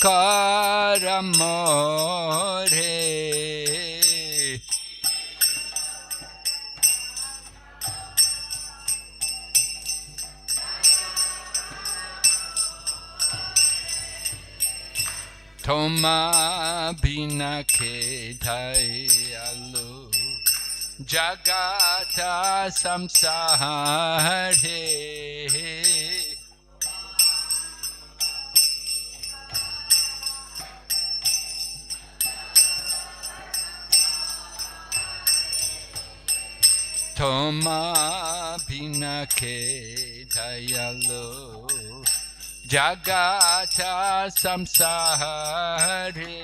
kara more. Toma bina ke dayalu jagata samsare. Toma bina ke dayalu jagata samsare.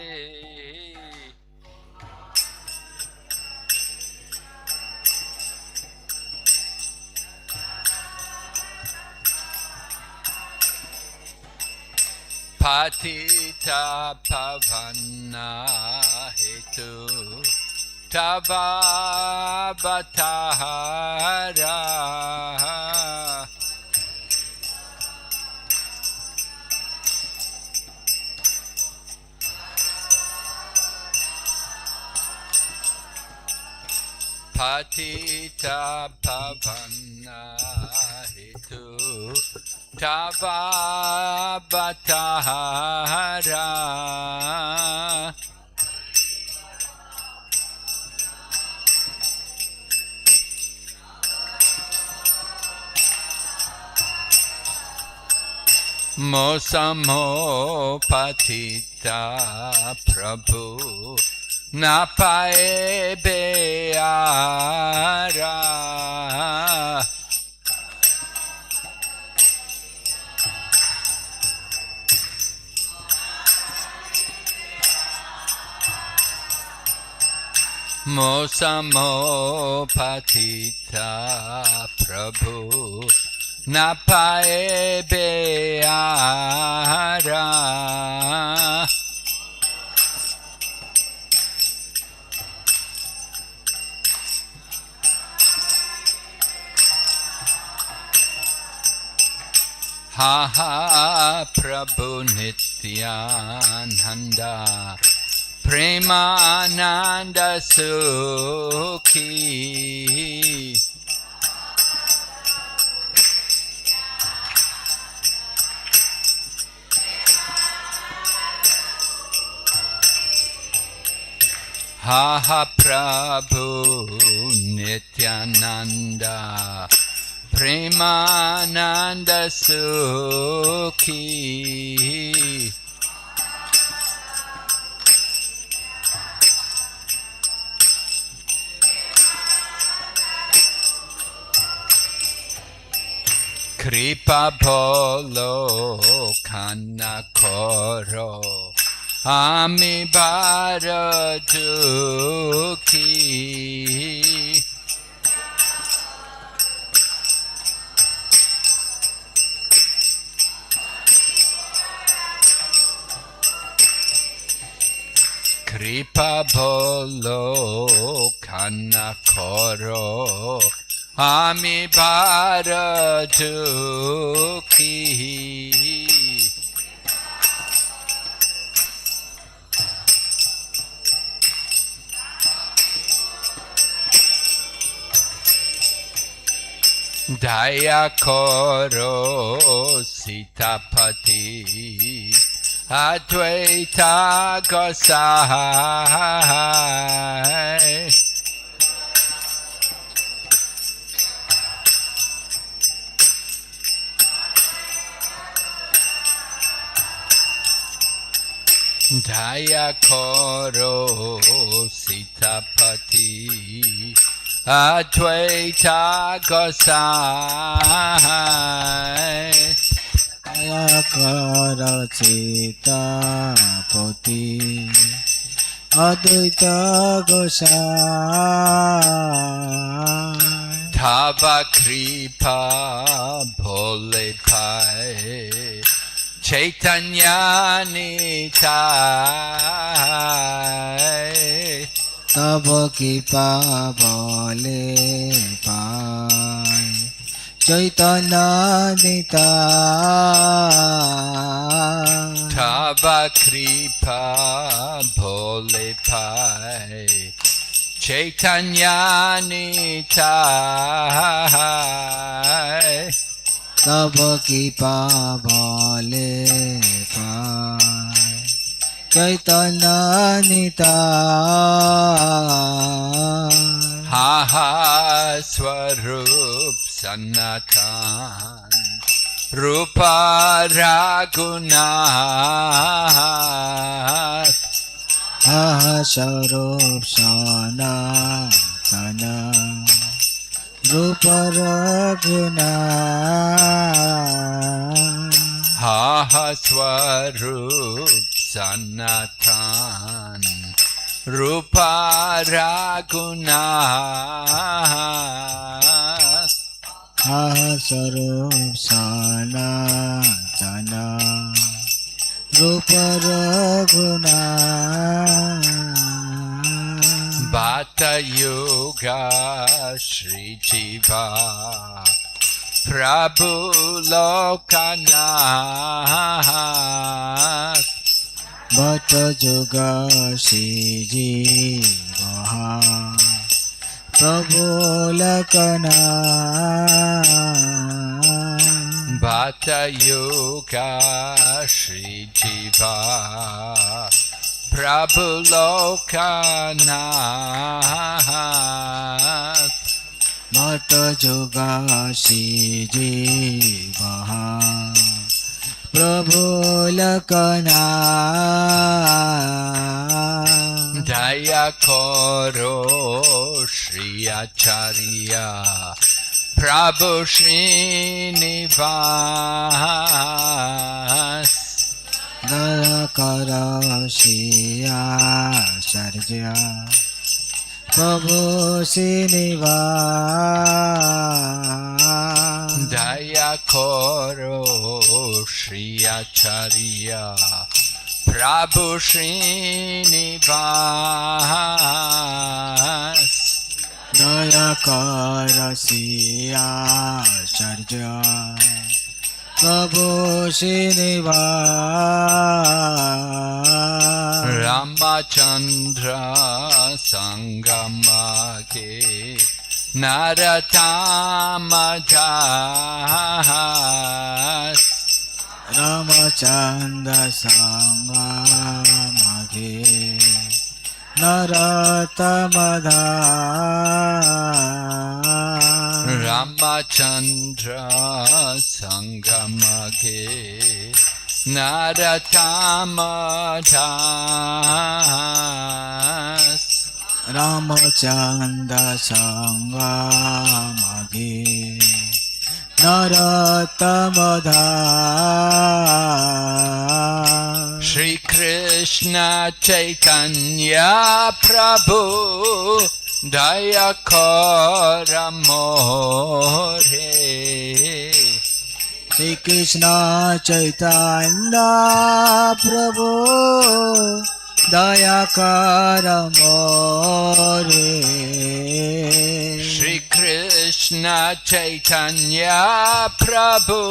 Patita pavana hetu tava batahara. Patita pavana hetu tava batahara. Mosamo patita prabhu na pae beara. Mosamo patita prabhu na pae beara. Ha ha Prabhu Nityananda Premananda Sukhi. Ha ha Prabhu Nityananda Premananda Sukhi. Kripa bolo kana koro ami bara dukhi. Kripa bolo kana koro ami bara dukhi. Daya koro Sitapati Advaita Gosai. Daya koro Sitapati Advaita Gosai. Daya koro Sitapati Advaita Gosai. Tava kripa bole pai Chaitanya Nitai. Tava kripa bole pai Chaitanya Nitai. Tava kripa bole pai Chaitanya nitai तब कृपा भले पाय चैतन्य Nitai Ha ha swarup sanatan Rupa Raghunath स्वरूप सनातन रूप Raghunath Ha ha swarup sanatan Rupa Raghunath स्वरूप सनातन रूप Raghunath Bhata Yoga Shri Jiva Prabhu Lokanath Bhatt जुग श्री जीवा प्रभु लकनाथ Bhata Yoga Shri Jiva Prabhu Lokanath Bhatt जुग श्री जीवा प्रभु लकनाथ Daya Koro Shri Acharya Prabhu Srinivas दया कर श्रीआचार्य प्रभु Srinivas Daya Koro Shri Acharya Prabhu Srinivas दया कर श्रीआचार्य प्रभु Srinivas Ramachandra Sangamake Naratamajas Ramchandra संग मागे नरतमधा Ramachandra Sangamake Naratamajas रामचंद्र संग मागे नरतमधा Shri Krishna Chaitanya Prabhu Daya Kora More Shri Krishna Chaitanya प्रभु दया कर मोरे Shri Krishna Chaitanya Prabhu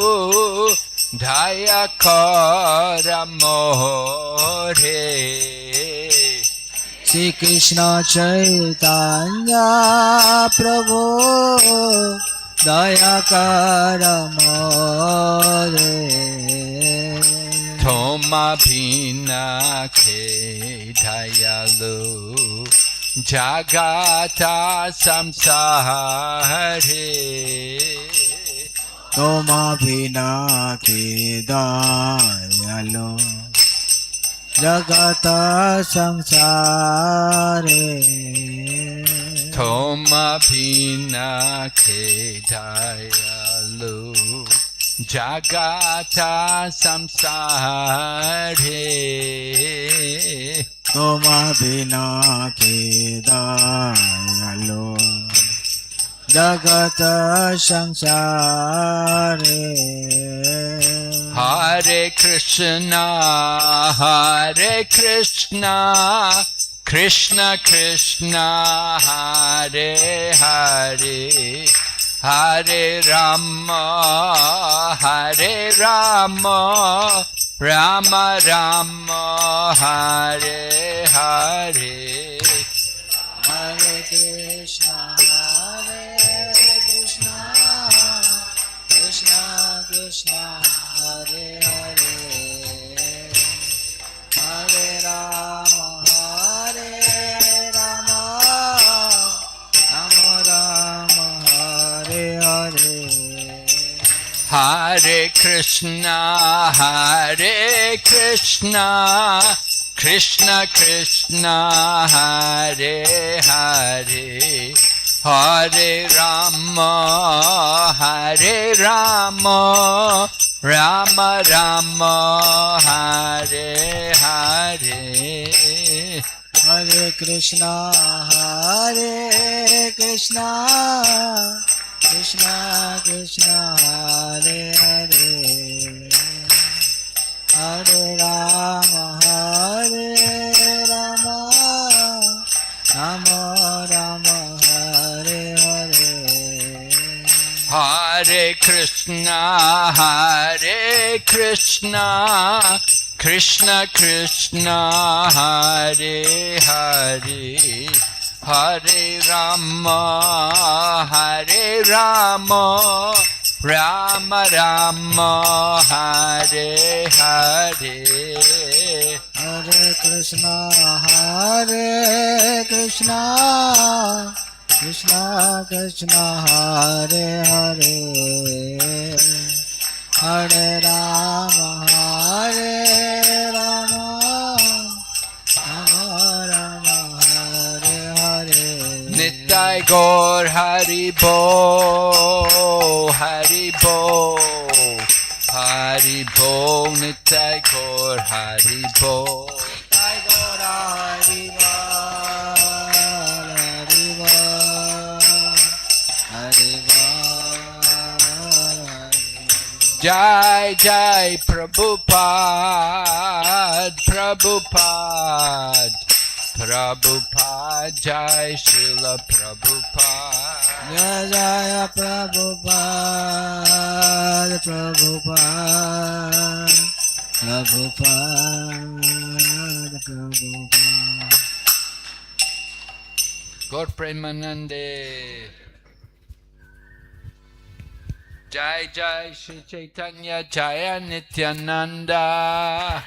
Daya Kora More Shri Krishna Chaitanya प्रभु दया कर मोरे Thoma Bhina Ke Dayalu Jagata Samsare तुम बिना के दयालो जगत संसारे Thoma Bhina Ke Dayalu Jagata Samsare तुम बिना के दयालो जगत संसारे Hare Krishna Krishna Krishna Hare Hare Hare Rama Rama Rama Hare Hare Hare Krishna, Krishna Krishna, Hare Hare, Hare Rama, Hare Rama, Rama Rama, Hare Hare. Hare Krishna, Krishna Krishna, Hare Hare, Hare Rama, Rama Rama, Hare Hare. Hare Krishna, Krishna Krishna, Hare Hare, Hare Rama, Rama Rama, Hare Hare. Hare Krishna, Krishna Krishna, Hare Hare, Hare Rama, Rama Rama, Hare Hare. Hare Krishna, Krishna Krishna, Hare Hare, Hare Rama, Rama Rama, Hare Hare. Nitai Gaur Hari Bo, Hari Bo, Hari Bo, Nitai Gaur Hari Bo. Jai Gaura Hari Bol, Hari Bol, Hari Bol, Jai Jai Prabhupada, Prabhupada, Jai Srila Prabhupada. Jai Jaya Prabhupada, Prabhupada. Gaur Premanande. Jai Jai Shri Chaitanya Jaya Nityananda.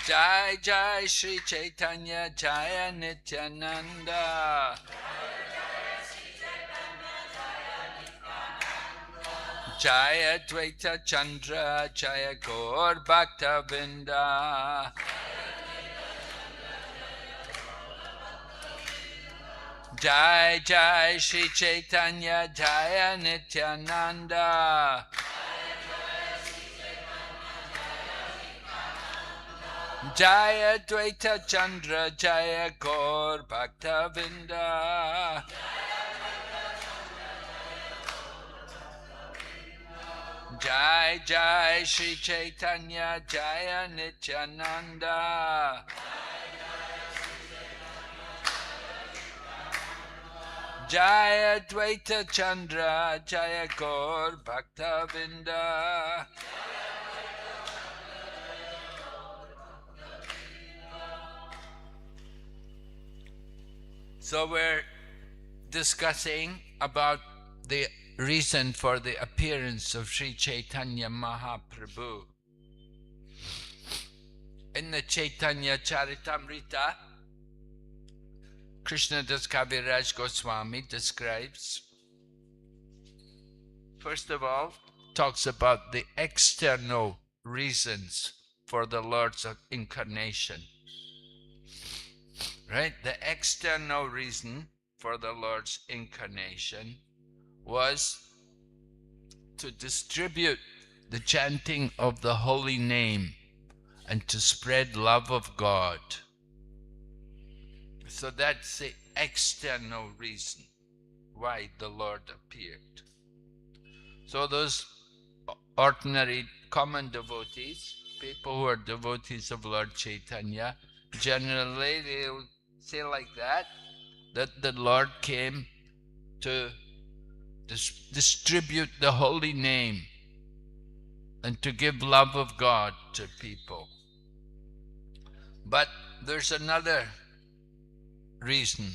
Jai Jai Shri Chaitanya Jaya Nityananda. Jaya Dvaita Chandra Jaya Gaur Bhakta Vinda. Jai Jai Shri Chaitanya Jaya Nityananda. Jaya Dvaita Chandra Jaya Gaur Bhakta Vinda. Jai Jai Shri Chaitanya Jaya Nityananda. Jaya Dvaita Chandra Jaya Gaur Bhakta Vinda. So we're discussing about the reason for the appearance of Sri Chaitanya Mahaprabhu. In the Chaitanya Charitamrita, Krishna Das Kaviraj Goswami describes, first of all, talks about the external reasons for the Lord's incarnation. Right? The external reason for the Lord's incarnation was to distribute the chanting of the holy name and to spread love of God. So that's the external reason why the Lord appeared. So those ordinary common devotees, people who are devotees of Lord Chaitanya, generally they'll say like that the Lord came to distribute the holy name, and to give love of God to people. But there's another reason,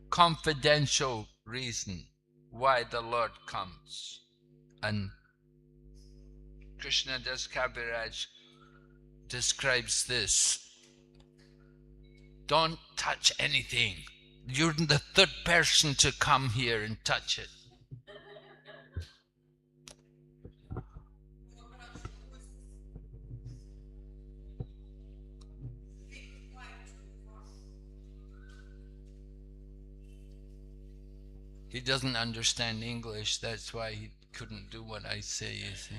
confidential reason, why the Lord comes. And Krishna Das Kaviraj describes this. Don't touch anything. You're the third person to come here and touch it. He doesn't understand English, that's why he couldn't do what I say, you see.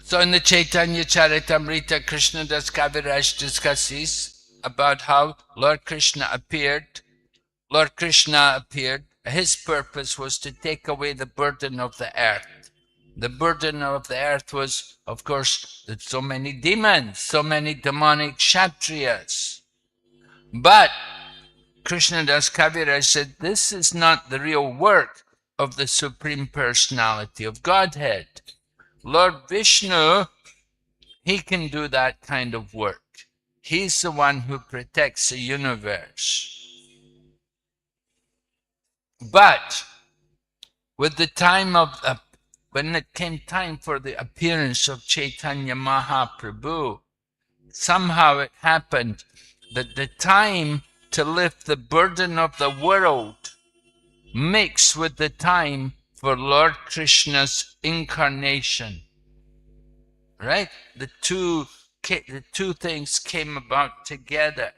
So in the Chaitanya Charitamrita, Krishna Das Kaviraj discusses about how Lord Krishna appeared. Lord Krishna appeared. His purpose was to take away the burden of the earth. The burden of the earth was, of course, that so many demons, so many demonic kshatriyas. But Krishna Das Kaviraj said, this is not the real work of the Supreme Personality of Godhead. Lord Vishnu, he can do that kind of work. He's the one who protects the universe. But with the time of when it came time for the appearance of Chaitanya Mahaprabhu, somehow it happened that the time to lift the burden of the world mixed with the time for Lord Krishna's incarnation. Right? The two things came about together.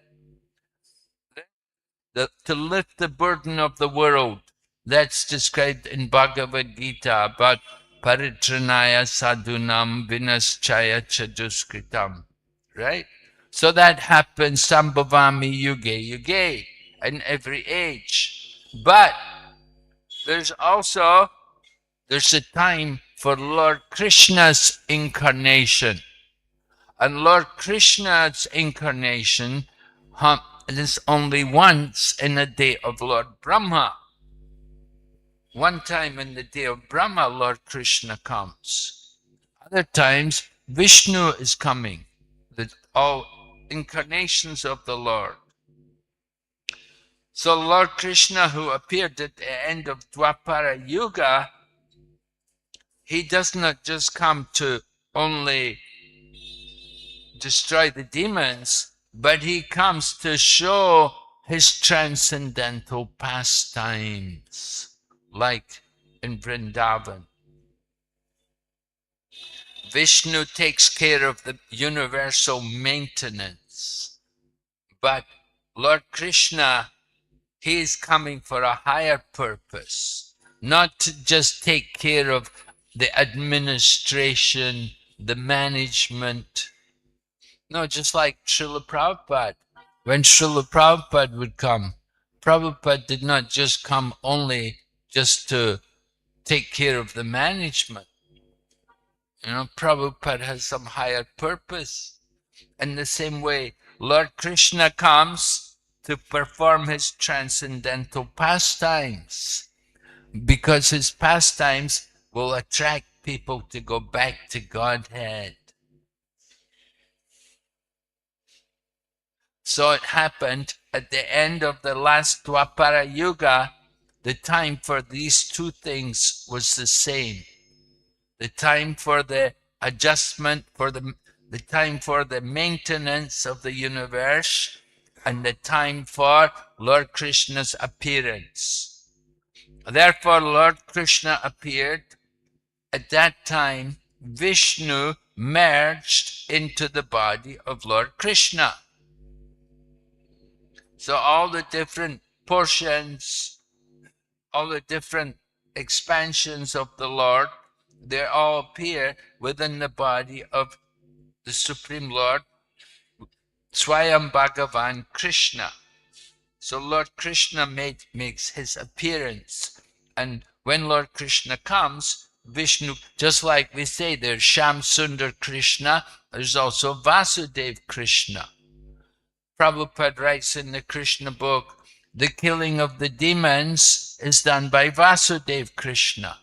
To lift the burden of the world. That's described in Bhagavad Gita about paritranaya sadhunam vinaschaya chaduskritam. Right? So that happens sambhavami yuge yuge in every age. But there's a time for Lord Krishna's incarnation. And Lord Krishna's incarnation is only once in the day of Lord Brahma. One time in the day of Brahma, Lord Krishna comes. Other times, Vishnu is coming. All incarnations of the Lord. So Lord Krishna, who appeared at the end of Dwapara Yuga, he does not just come to only destroy the demons, but he comes to show his transcendental pastimes, like in Vrindavan. Vishnu takes care of the universal maintenance, but Lord Krishna, he is coming for a higher purpose, not to just take care of the administration, the management. No, just like Srila Prabhupada. When Srila Prabhupada would come, Prabhupada did not just come only just to take care of the management. Prabhupada has some higher purpose. In the same way, Lord Krishna comes to perform his transcendental pastimes, because his pastimes will attract people to go back to Godhead. So it happened at the end of the last Dwapara Yuga, the time for these two things was the same. The time for the adjustment, the time for the maintenance of the universe, and the time for Lord Krishna's appearance. Therefore, Lord Krishna appeared. At that time, Vishnu merged into the body of Lord Krishna. So all the different portions, all the different expansions of the Lord, they all appear within the body of the Supreme Lord, Swayam Bhagavan Krishna. So Lord Krishna makes his appearance, and when Lord Krishna comes, Vishnu, just like we say there's Sham Sundar Krishna, there's also Vasudev Krishna. Prabhupada writes in the Krishna book, the killing of the demons is done by Vasudev Krishna.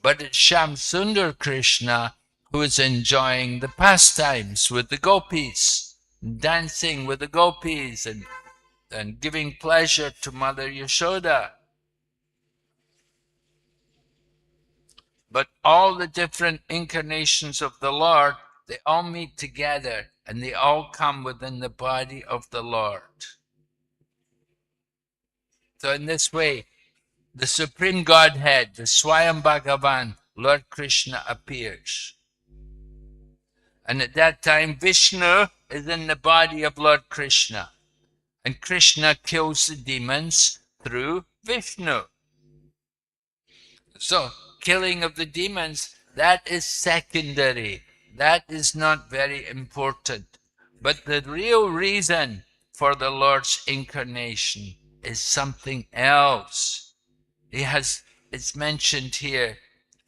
But it's Sham Sundar Krishna who is enjoying the pastimes with the gopis, dancing with the gopis and giving pleasure to Mother Yashoda. But all the different incarnations of the Lord, they all meet together and they all come within the body of the Lord. So in this way, the Supreme Godhead, the Swayam Bhagavan, Lord Krishna appears. And at that time, Vishnu is in the body of Lord Krishna. And Krishna kills the demons through Vishnu. So, killing of the demons, that is secondary. That is not very important. But the real reason for the Lord's incarnation is something else. It's mentioned here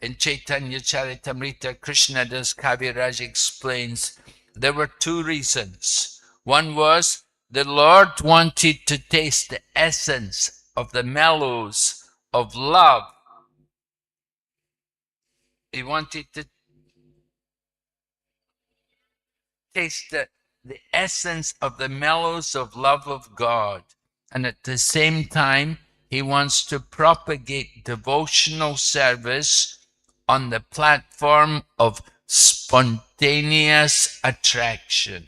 in Chaitanya Charitamrita. Krishnadas Kaviraj explains there were two reasons. One was the Lord wanted to taste the essence of the mellows of love. He wanted to taste the essence of the mellows of love of God. And at the same time, he wants to propagate devotional service on the platform of spontaneous attraction.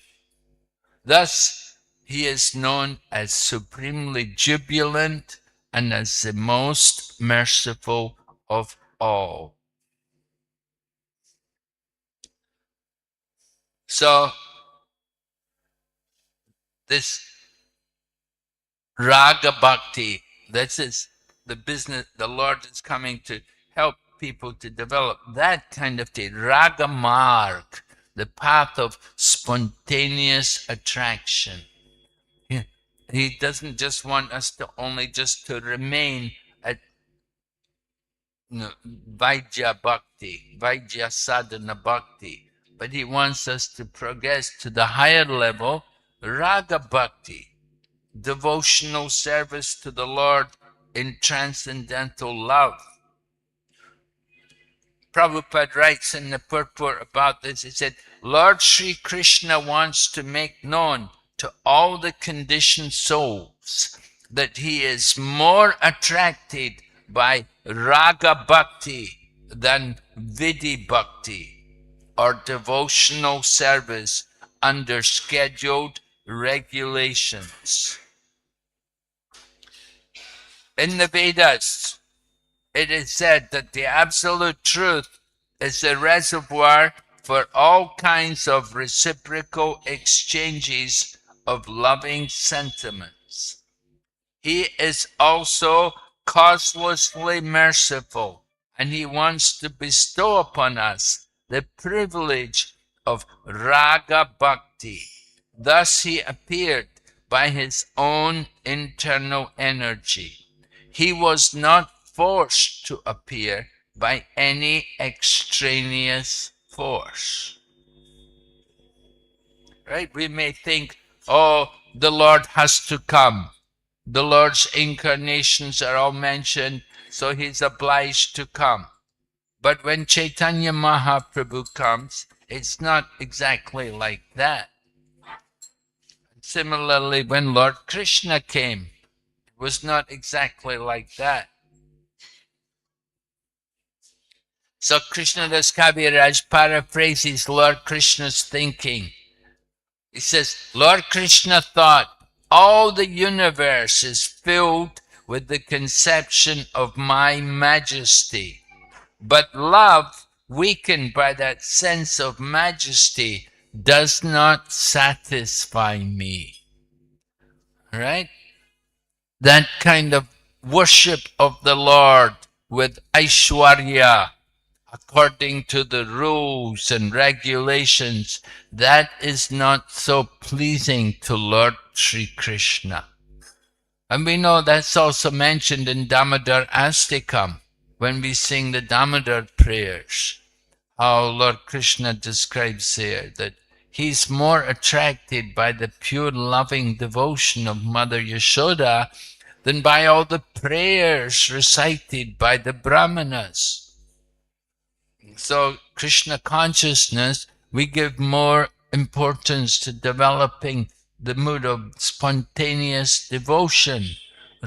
Thus, he is known as supremely jubilant and as the most merciful of all. So, this Raga Bhakti, this is the business, the Lord is coming to help people to develop that kind of thing. Raga Marg, the path of spontaneous attraction. He doesn't just want us to only just to remain at Vaidya Bhakti, Vaidya Sadhana Bhakti, but he wants us to progress to the higher level, Raga Bhakti, devotional service to the Lord in transcendental love. Prabhupada writes in the purport about this, he said, Lord Sri Krishna wants to make known to all the conditioned souls that he is more attracted by Raga Bhakti than Vidhi Bhakti, or devotional service under scheduled regulations. In the Vedas, it is said that the absolute truth is the reservoir for all kinds of reciprocal exchanges of loving sentiments. He is also causelessly merciful, and he wants to bestow upon us the privilege of Raga Bhakti. Thus he appeared by his own internal energy. He was not forced to appear by any extraneous force. Right? We may think, oh, the Lord has to come. The Lord's incarnations are all mentioned, so he's obliged to come. But when Chaitanya Mahaprabhu comes, it's not exactly like that. Similarly, when Lord Krishna came, it was not exactly like that. So Krishnadas Kaviraj paraphrases Lord Krishna's thinking. He says, Lord Krishna thought, all the universe is filled with the conception of my majesty. But love, weakened by that sense of majesty, does not satisfy me. Right? That kind of worship of the Lord with Aishwarya, according to the rules and regulations, that is not so pleasing to Lord Sri Krishna. And we know that's also mentioned in Damodar Astikam. when we sing the Damodar prayers, how Lord Krishna describes there that he's more attracted by the pure loving devotion of Mother Yashoda than by all the prayers recited by the Brahmanas. So Krishna consciousness, we give more importance to developing the mood of spontaneous devotion,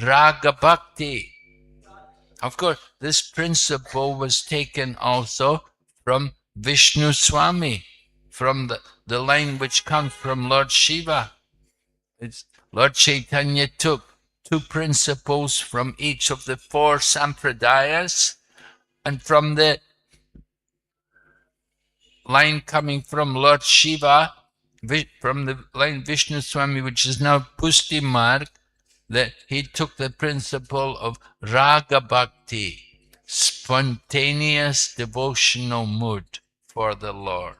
raga bhakti. Of course, this principle was taken also from Vishnu Swami, from the line which comes from Lord Shiva. It's Lord Chaitanya took two principles from each of the four sampradayas, and from the line coming from Lord Shiva, from the line Vishnu Swami, which is now Pusti Marg, that he took the principle of raga bhakti, spontaneous devotional mood for the Lord.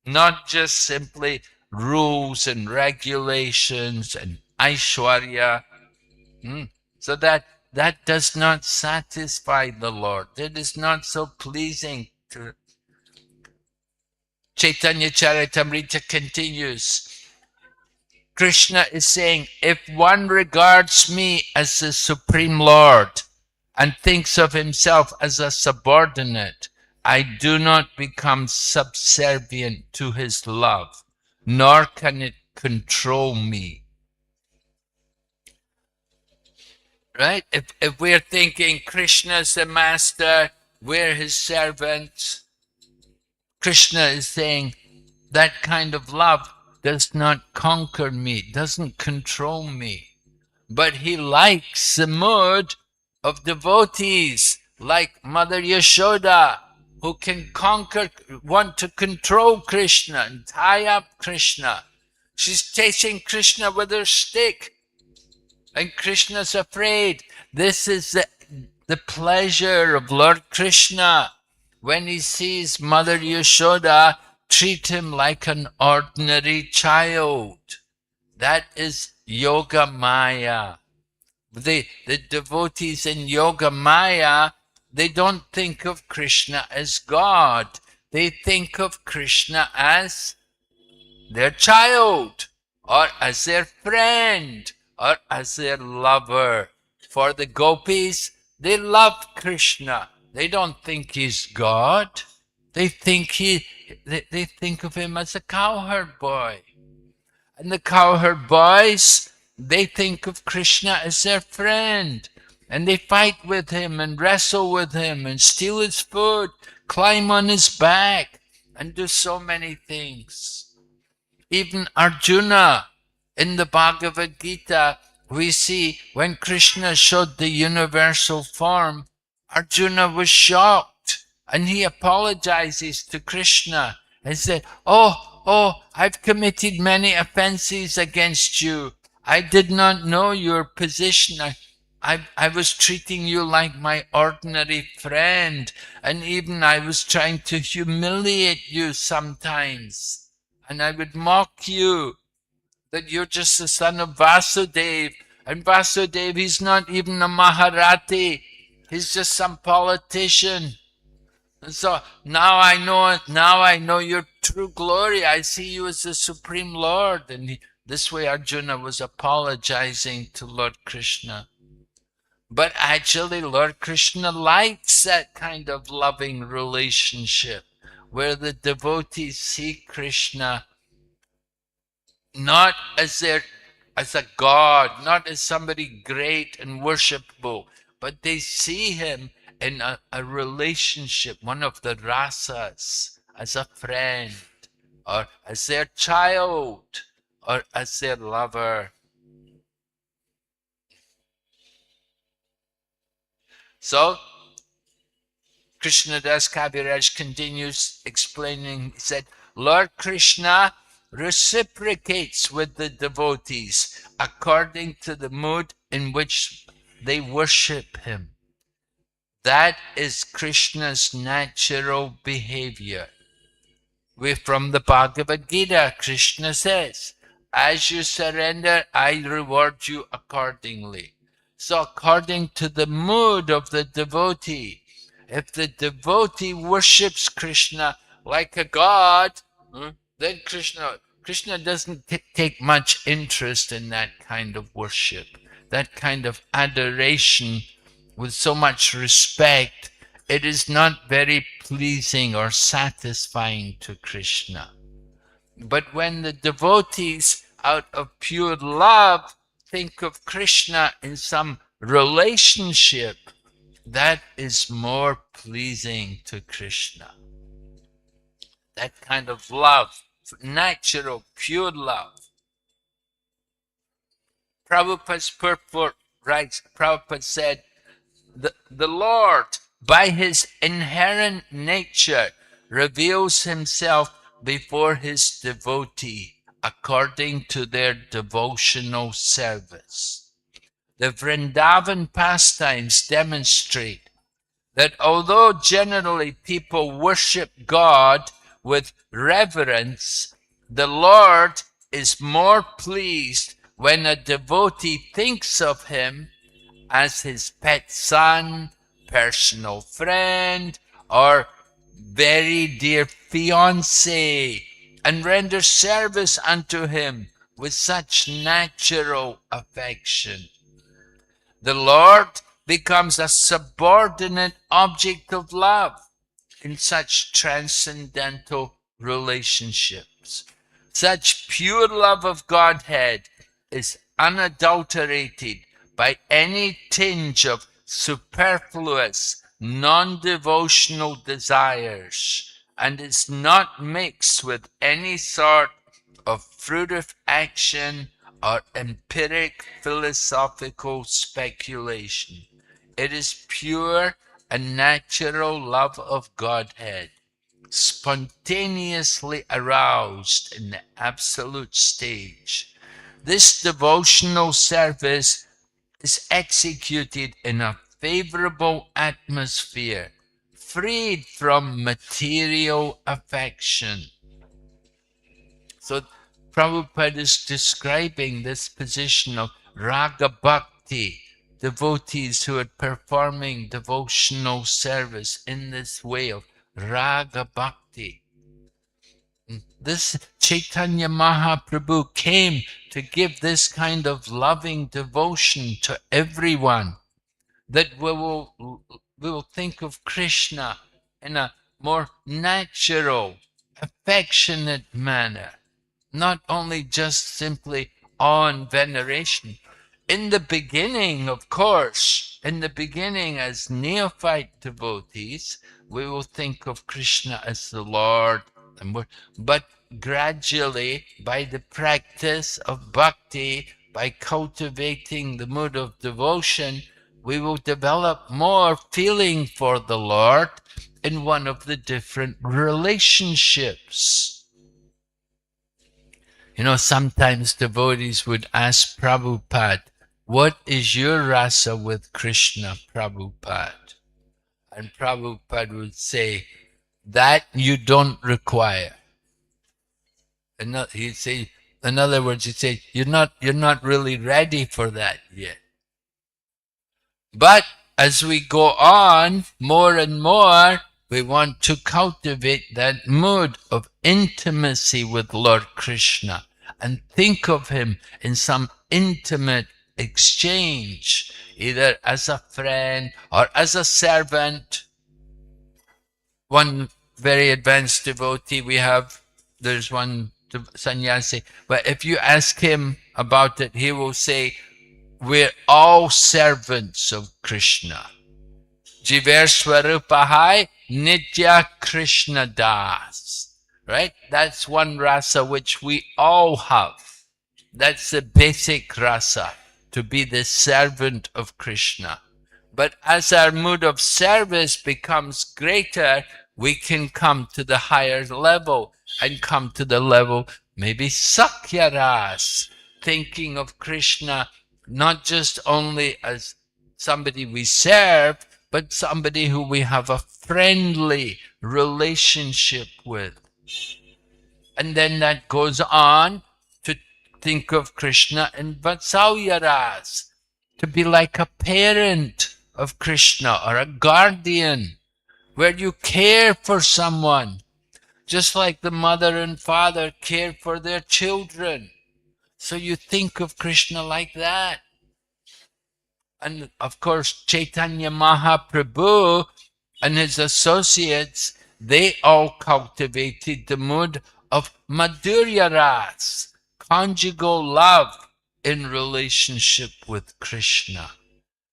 Not just simply rules and regulations and Aishwarya. So that does not satisfy the Lord. It is not so pleasing to Chaitanya Charitamrita continues. Krishna is saying, if one regards me as the Supreme Lord and thinks of himself as a subordinate, I do not become subservient to his love, nor can it control me. Right? If we're thinking Krishna's the master, we're his servants, Krishna is saying that kind of love does not conquer me, doesn't control me. But he likes the mood of devotees like Mother Yashoda, who can conquer, want to control Krishna and tie up Krishna. She's chasing Krishna with her stick, and Krishna's afraid. This is the pleasure of Lord Krishna when he sees Mother Yashoda treat him like an ordinary child. That is Yoga Maya. The devotees in Yoga Maya, they don't think of Krishna as God. They think of Krishna as their child, or as their friend, or as their lover. For the gopis, they love Krishna. They don't think he's God. They think they think of him as a cowherd boy. And the cowherd boys, they think of Krishna as their friend. And they fight with him and wrestle with him and steal his food, climb on his back, and do so many things. Even Arjuna, in the Bhagavad Gita, we see when Krishna showed the universal form, Arjuna was shocked and he apologizes to Krishna and said, Oh, I've committed many offenses against you. I did not know your position. I was treating you like my ordinary friend, and even I was trying to humiliate you sometimes. And I would mock you that you're just the son of Vasudev. And Vasudev, he's not even a Maharati. He's just some politician. And so now I know your true glory. I see you as the Supreme Lord. And this way Arjuna was apologizing to Lord Krishna. But actually Lord Krishna likes that kind of loving relationship where the devotees see Krishna not as a god, not as somebody great and worshipful, but they see him in a relationship, one of the rasas, as a friend, or as their child, or as their lover. So, Krishnadas Kaviraj continues explaining, he said, Lord Krishna reciprocates with the devotees according to the mood in which they worship him. That is Krishna's natural behavior. From the Bhagavad Gita, Krishna says, as you surrender, I reward you accordingly. So according to the mood of the devotee, if the devotee worships Krishna like a god, then Krishna doesn't take much interest in that kind of worship, that kind of adoration with so much respect. It is not very pleasing or satisfying to Krishna. But when the devotees, out of pure love, think of Krishna in some relationship, that is more pleasing to Krishna. That kind of love, natural, pure love. Prabhupada's purport writes, Prabhupada said, the Lord, by his inherent nature, reveals himself before his devotee according to their devotional service. The Vrindavan pastimes demonstrate that although generally people worship God with reverence, the Lord is more pleased when a devotee thinks of him as his pet son, personal friend, or very dear fiancé, and renders service unto him with such natural affection. The Lord becomes a subordinate object of love in such transcendental relationships. Such pure love of Godhead is unadulterated by any tinge of superfluous, non-devotional desires, and is not mixed with any sort of fruitive action or empiric philosophical speculation. It is pure and natural love of Godhead, spontaneously aroused in the absolute stage. This devotional service is executed in a favorable atmosphere, freed from material affection. So Prabhupada is describing this position of Raga Bhakti, devotees who are performing devotional service in this way of Raga Bhakti. This Chaitanya Mahaprabhu came to give this kind of loving devotion to everyone, that we will think of Krishna in a more natural, affectionate manner, not only just simply awe and veneration. In the beginning, of course, in the beginning as neophyte devotees, we will think of Krishna as the Lord, but gradually, by the practice of bhakti, by cultivating the mood of devotion, we will develop more feeling for the Lord in one of the different relationships. Sometimes devotees would ask Prabhupada, what is your rasa with Krishna, Prabhupada? And Prabhupada would say, that you don't require. He'd say, in other words, he'd say, you're not really ready for that yet. But as we go on more and more, we want to cultivate that mood of intimacy with Lord Krishna and think of him in some intimate exchange, either as a friend or as a servant. One very advanced devotee there's one sannyasi, but if you ask him about it, he will say, we're all servants of Krishna. Jiver Swarupahai Nitya Krishna Das. Right? That's one rasa which we all have. That's the basic rasa, to be the servant of Krishna. But as our mood of service becomes greater, we can come to the higher level and come to the level maybe Sakyaras, thinking of Krishna not just only as somebody we serve, but somebody who we have a friendly relationship with. And then that goes on to think of Krishna in Vatsalyaras, to be like a parent of Krishna or a guardian, where you care for someone, just like the mother and father care for their children. So you think of Krishna like that. And of course, Chaitanya Mahaprabhu and his associates, they all cultivated the mood of Madhurya Ras, conjugal love in relationship with Krishna.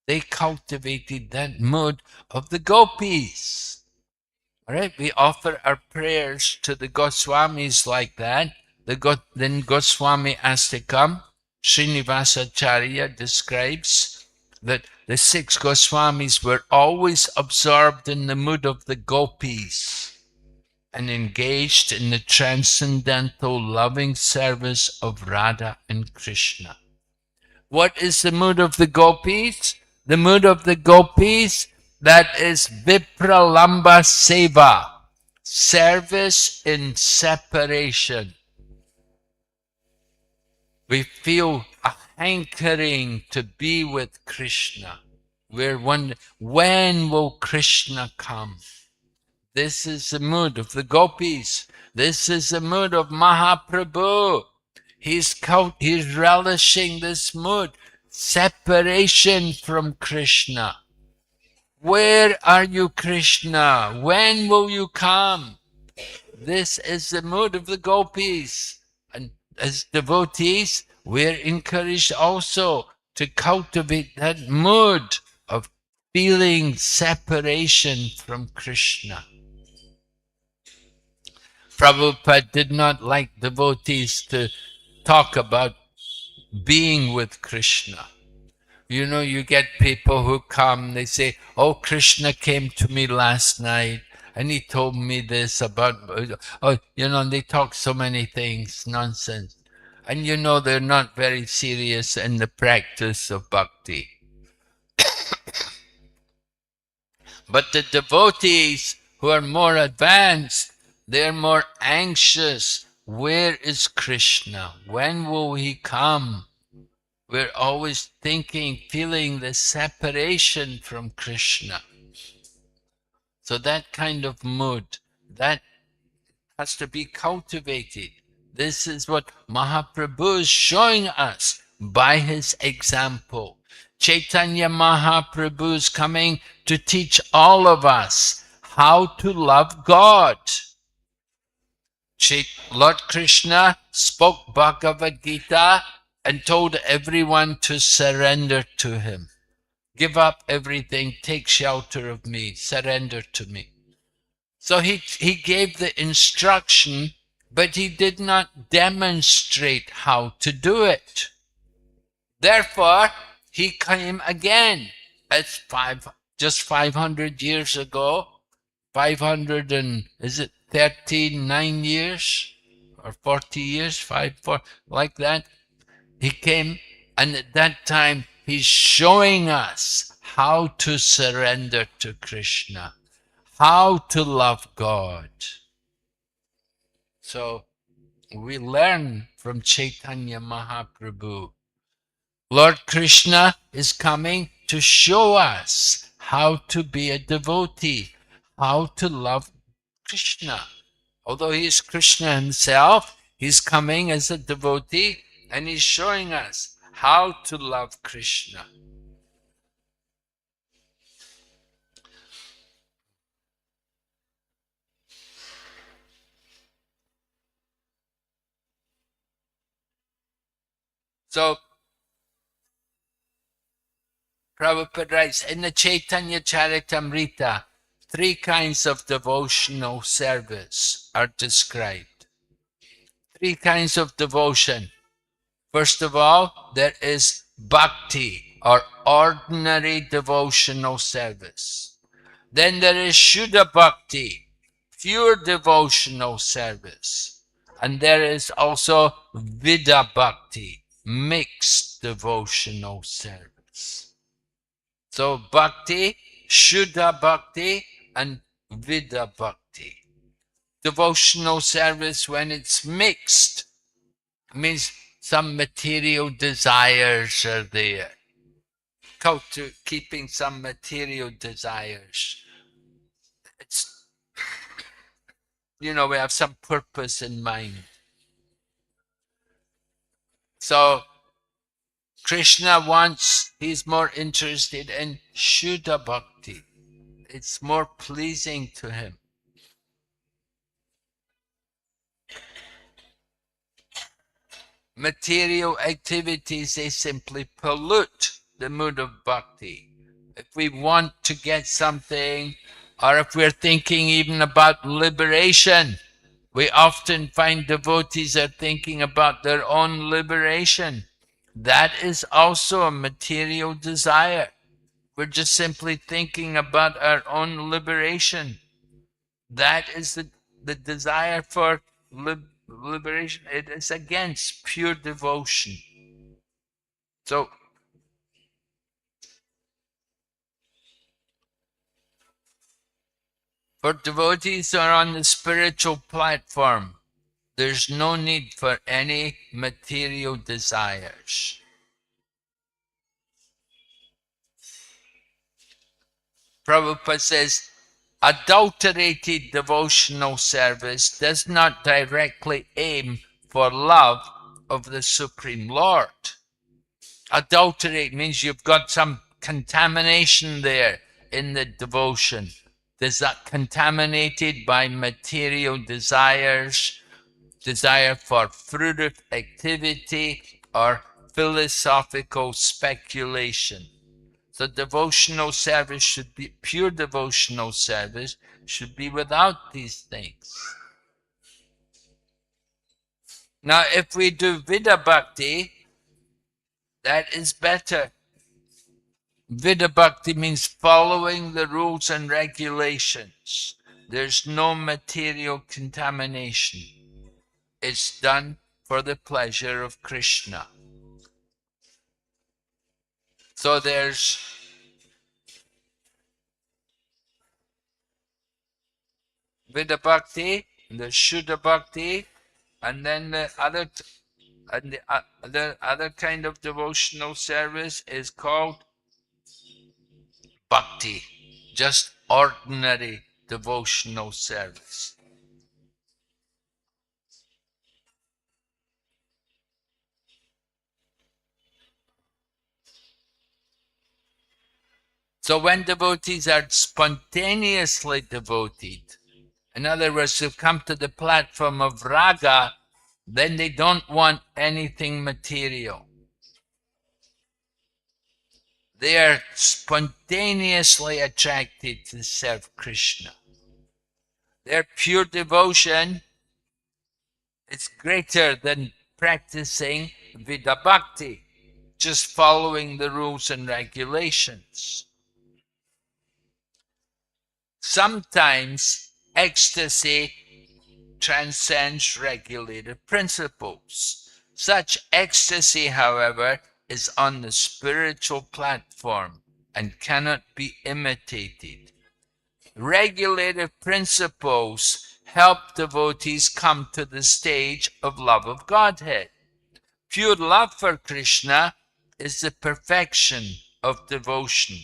They cultivated that mood of the gopis. All right, we offer our prayers to the Goswamis like that. Then Goswami Astikam, Srinivasacharya describes that the six Goswamis were always absorbed in the mood of the gopis and engaged in the transcendental loving service of Radha and Krishna. What is the mood of the gopis? The mood of the gopis, that is Vipralamba Seva, service in separation. We feel a hankering to be with Krishna. We're wondering, when will Krishna come? This is the mood of the gopis. This is the mood of Mahaprabhu. He's relishing this mood, separation from Krishna. Where are you, Krishna? When will you come? This is the mood of the gopis. And as devotees, we're encouraged also to cultivate that mood of feeling separation from Krishna. Prabhupada did not like devotees to talk about being with Krishna. You know, you get people who come, they say, oh, Krishna came to me last night and he told me this about, oh, you know, and they talk so many things, nonsense. And you know, they're not very serious in the practice of bhakti. But the devotees who are more advanced, they're more anxious. Where is Krishna? When will he come? We're always thinking, feeling the separation from Krishna. So that kind of mood, that has to be cultivated. This is what Mahaprabhu is showing us by his example. Chaitanya Mahaprabhu is coming to teach all of us how to love God. Lord Krishna spoke Bhagavad Gita and told everyone to surrender to him. Give up everything, take shelter of me, surrender to me. So he gave the instruction, but he did not demonstrate how to do it. Therefore, he came again as just 500 years ago, 500 and, is it 39 years or 40 years, 4, like that. He came, and at that time, he's showing us how to surrender to Krishna, how to love God. So we learn from Chaitanya Mahaprabhu. Lord Krishna is coming to show us how to be a devotee, how to love Krishna. Although he is Krishna himself, he's coming as a devotee and he's showing us how to love Krishna. So Prabhupada writes, in the Chaitanya Charitamrita, 3 kinds of devotional service are described. 3 kinds of devotion. First of all, there is bhakti, or ordinary devotional service. Then there is Shuddha Bhakti, pure devotional service. And there is also Vidya Bhakti, mixed devotional service. So Bhakti, Shuddha Bhakti, and Vidya Bhakti. Devotional service, when it's mixed, means some material desires are there. keeping some material desires. It's, we have some purpose in mind. So Krishna he's more interested in Shuddha Bhakti. It's more pleasing to him. Material activities, they simply pollute the mood of bhakti. If we want to get something, or if we're thinking even about liberation, we often find devotees are thinking about their own liberation. That is also a material desire. We're just simply thinking about our own liberation. That is the desire for liberation. It is against pure devotion. So, for devotees who are on the spiritual platform, there's no need for any material desires. Prabhupada says, adulterated devotional service does not directly aim for love of the Supreme Lord. Adulterate means you've got some contamination there in the devotion. Is that contaminated by material desires, desire for fruitive activity, or philosophical speculation? So devotional service should be, pure devotional service should be without these things. Now, if we do Vida Bhakti, that is better. Vida Bhakti means following the rules and regulations. There's no material contamination. It's done for the pleasure of Krishna. So there's Vida Bhakti, there's Shuddha Bhakti, and then the other kind of devotional service is called Bhakti, just ordinary devotional service. So when devotees are spontaneously devoted, in other words, who come to the platform of raga, then they don't want anything material. They are spontaneously attracted to serve Krishna. Their pure devotion is greater than practicing Vida Bhakti, just following the rules and regulations. Sometimes ecstasy transcends regulated principles. Such ecstasy, however, is on the spiritual platform and cannot be imitated. Regulated principles help devotees come to the stage of love of Godhead. Pure love for Krishna is the perfection of devotion,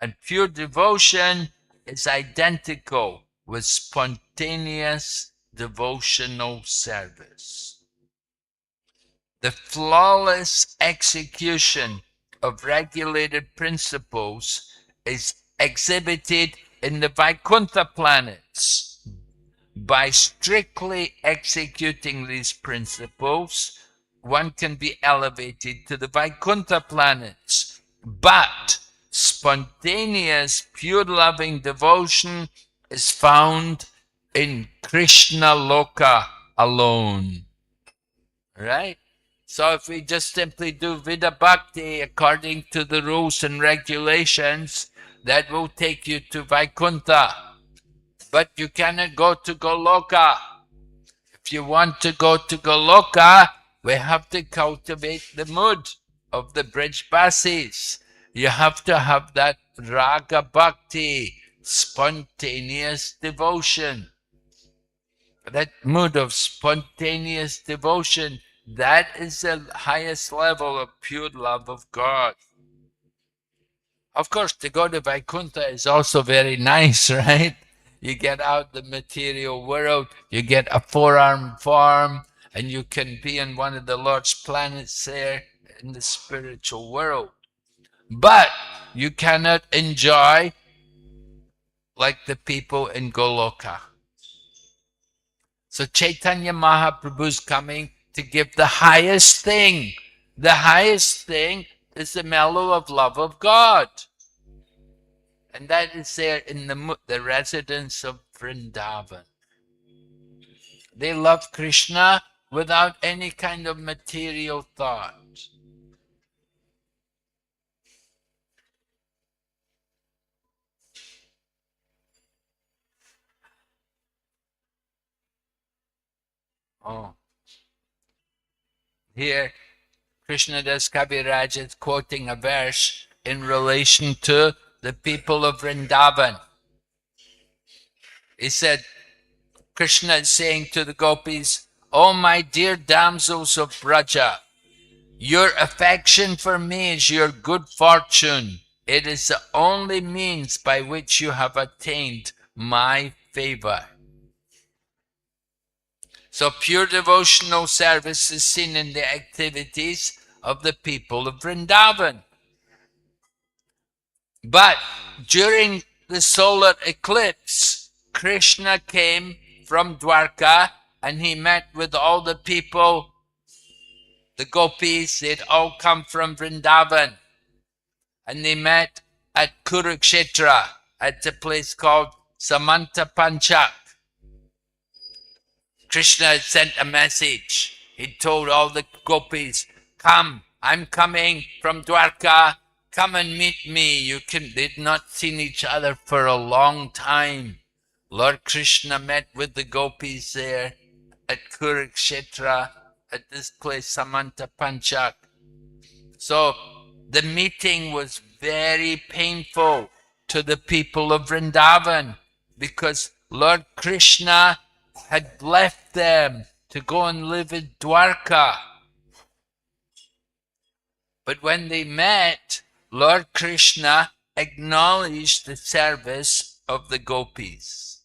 and pure devotion is identical with spontaneous devotional service. The flawless execution of regulated principles is exhibited in the Vaikuntha planets. By strictly executing these principles, one can be elevated to the Vaikuntha planets. But spontaneous, pure loving devotion is found in Krishna Loka alone. Right? So if we just simply do Vida Bhakti according to the rules and regulations, that will take you to Vaikuntha. But you cannot go to Goloka. If you want to go to Goloka, we have to cultivate the mood of the Brijbasis. You have to have that Raga Bhakti, spontaneous devotion. That mood of spontaneous devotion, that is the highest level of pure love of God. Of course, to go to Vaikuntha is also very nice, right? You get out the material world, you get a four-arm form, and you can be in one of the Lord's planets there in the spiritual world. But you cannot enjoy like the people in Goloka. So Chaitanya Mahaprabhu's coming to give the highest thing. The highest thing is the mellow of love of God. And that is there in the residence of Vrindavan. They love Krishna without any kind of material thought. Oh, here Krishnadas Kaviraj is quoting a verse in relation to the people of Vrindavan. He said, Krishna is saying to the gopis, "Oh, my dear damsels of Braja, your affection for me is your good fortune. It is the only means by which you have attained my favor." So pure devotional service is seen in the activities of the people of Vrindavan. But during the solar eclipse, Krishna came from Dwarka and he met with all the people, the gopis. They'd all come from Vrindavan. And they met at Kurukshetra at a place called Samanta Panchak. Krishna had sent a message. He told all the gopis, "Come, I'm coming from Dwarka. Come and meet me." They'd not seen each other for a long time. Lord Krishna met with the gopis there at Kurukshetra, at this place, Samanta Panchak. So the meeting was very painful to the people of Vrindavan because Lord Krishna had left them to go and live in Dwarka. But when they met, Lord Krishna acknowledged the service of the gopis.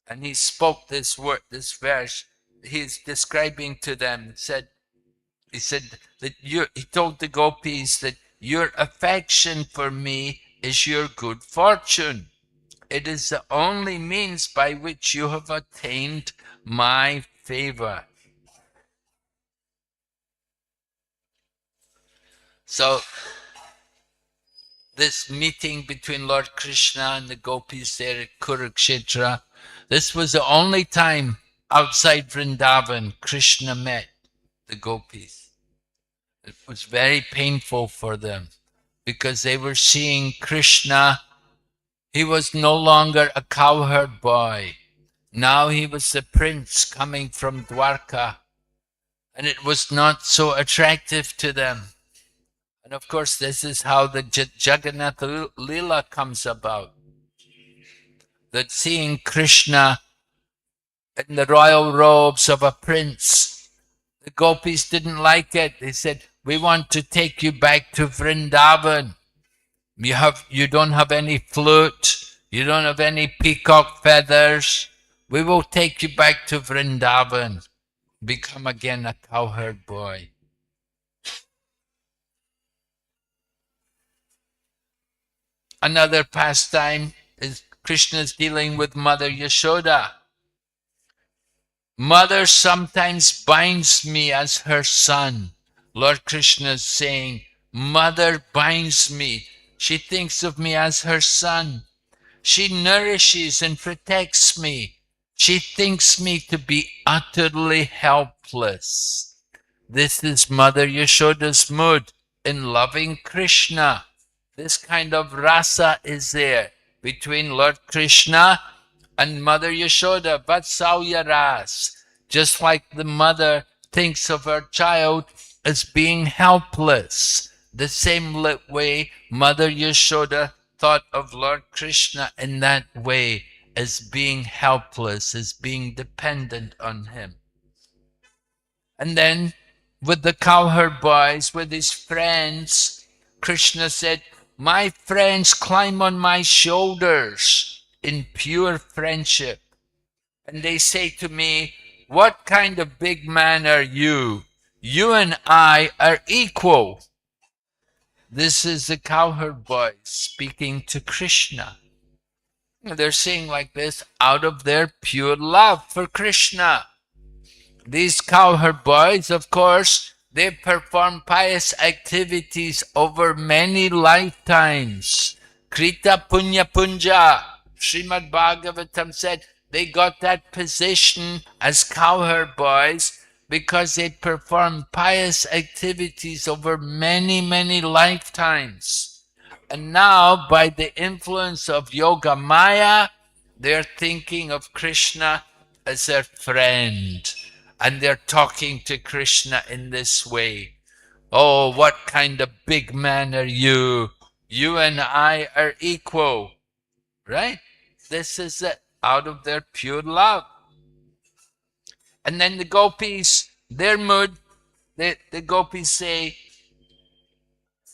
And he spoke this word, this verse. He's describing to them, he said that he told the gopis that your affection for me is your good fortune. It is the only means by which you have attained my favor. So this meeting between Lord Krishna and the gopis there at Kurukshetra, this was the only time outside Vrindavan Krishna met the gopis. It was very painful for them because they were seeing Krishna. He was no longer a cowherd boy. Now he was the prince coming from Dwarka, and it was not so attractive to them. And of course, this is how the Jagannath Lila comes about. That seeing Krishna in the royal robes of a prince, the gopis didn't like it. They said, "We want to take you back to Vrindavan. You don't have any flute, you don't have any peacock feathers. We will take you back to Vrindavan. Become again a cowherd boy." Another pastime is Krishna's dealing with Mother Yashoda. Mother sometimes binds me as her son. Lord Krishna is saying, Mother binds me. She thinks of me as her son. She nourishes and protects me. She thinks me to be utterly helpless. This is Mother Yashoda's mood in loving Krishna. This kind of rasa is there between Lord Krishna and Mother Yashoda, Vatsalya ras. Just like the mother thinks of her child as being helpless. The same way Mother Yashoda thought of Lord Krishna in that way, as being helpless, as being dependent on him. And then with the cowherd boys, with his friends, Krishna said, My friends climb on my shoulders in pure friendship. And they say to me, what kind of big man are you? You and I are equal. This is the cowherd boys speaking to Krishna. They're saying like this out of their pure love for Krishna. These cowherd boys, of course, they perform pious activities over many lifetimes. Krita Punya Punja. Srimad Bhagavatam said they got that position as cowherd boys because they performed pious activities over many, many lifetimes. And now, by the influence of Yoga Maya, they're thinking of Krishna as their friend. And they're talking to Krishna in this way. Oh, what kind of big man are you? You and I are equal. Right? This is it, out of their pure love. And then the gopis, their mood, the gopis say,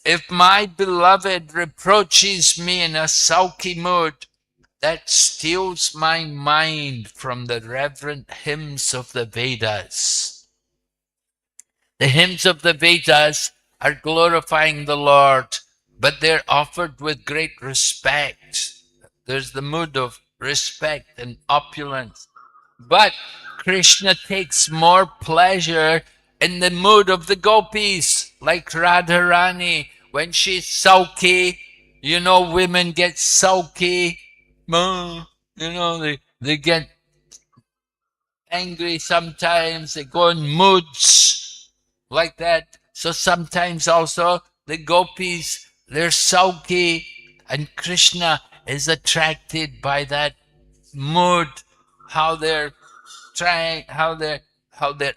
if my beloved reproaches me in a sulky mood, that steals my mind from the reverent hymns of the Vedas. The hymns of the Vedas are glorifying the Lord, but they're offered with great respect. There's the mood of respect and opulence. But Krishna takes more pleasure in the mood of the gopis, like Radharani. When she's sulky, you know, women get sulky. They get angry sometimes, they go in moods like that. So sometimes also the gopis, they're sulky, and Krishna is attracted by that mood, how they're trying, how they're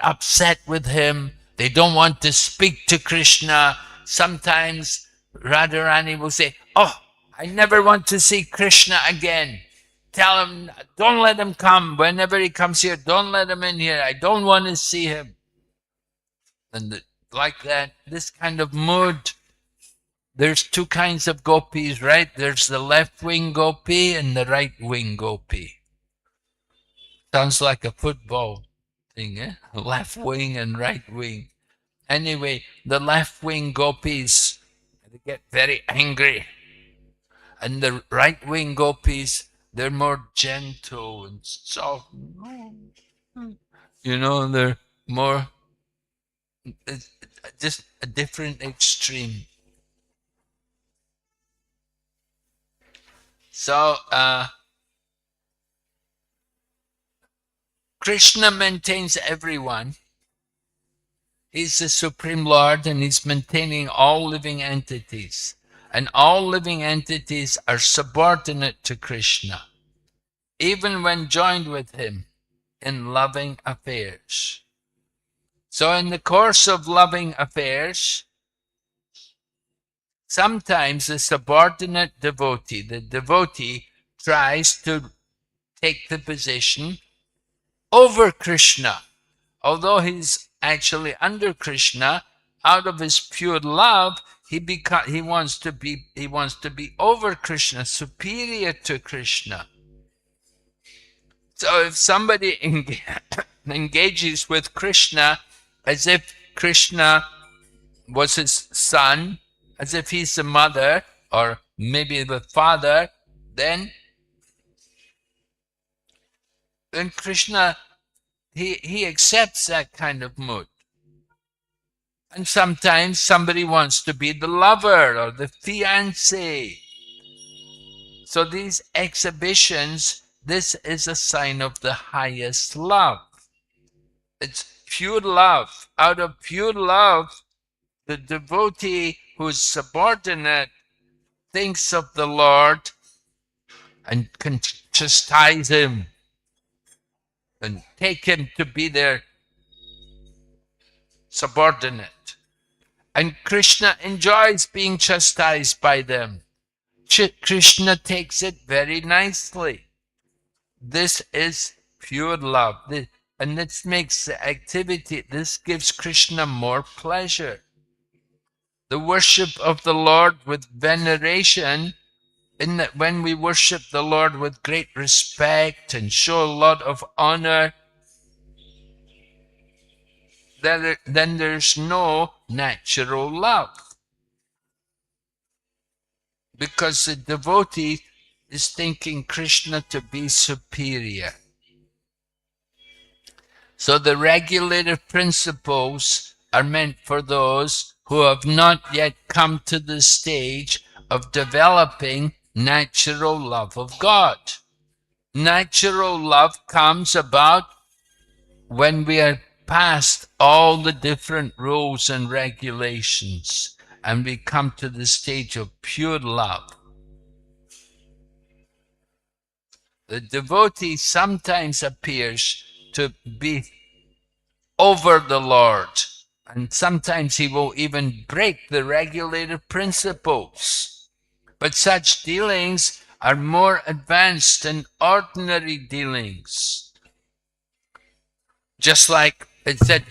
upset with him. They don't want to speak to Krishna. Sometimes Radharani will say, "Oh, I never want to see Krishna again. Tell him, don't let him come. Whenever he comes here, don't let him in here. I don't want to see him." And like that, this kind of mood. There's two kinds of gopis, right? There's the left wing gopi and the right wing gopi. Sounds like a football thing, eh? Left wing and right wing. Anyway, the left wing gopis, they get very angry. And the right wing gopis, they're more gentle and soft. You know, they're more, it's just a different extreme. So, Krishna maintains everyone. He's the Supreme Lord and he's maintaining all living entities. And all living entities are subordinate to Krishna, even when joined with him in loving affairs. So in the course of loving affairs, sometimes the subordinate devotee, the devotee tries to take the position over Krishna. Although he's actually under Krishna, out of his pure love, he wants to be over Krishna, superior to Krishna. So if somebody engages with Krishna as if Krishna was his son, as if he's the mother or maybe the father, then Krishna, he accepts that kind of mood. And sometimes somebody wants to be the lover or the fiancé. So these exhibitions, this is a sign of the highest love. It's pure love. Out of pure love, the devotee who is subordinate thinks of the Lord and can chastise him and take him to be their subordinate. And Krishna enjoys being chastised by them. Krishna takes it very nicely. This is pure love. And this makes the activity, this gives Krishna more pleasure. The worship of the Lord with veneration, in that when we worship the Lord with great respect and show a lot of honor, then there's no natural love, because the devotee is thinking Krishna to be superior. So the regulative principles are meant for those who have not yet come to the stage of developing natural love of God. Natural love comes about when we are past all the different rules and regulations and we come to the stage of pure love. The devotee sometimes appears to be over the Lord, and sometimes he will even break the regulative principles. But such dealings are more advanced than ordinary dealings. Just like it said,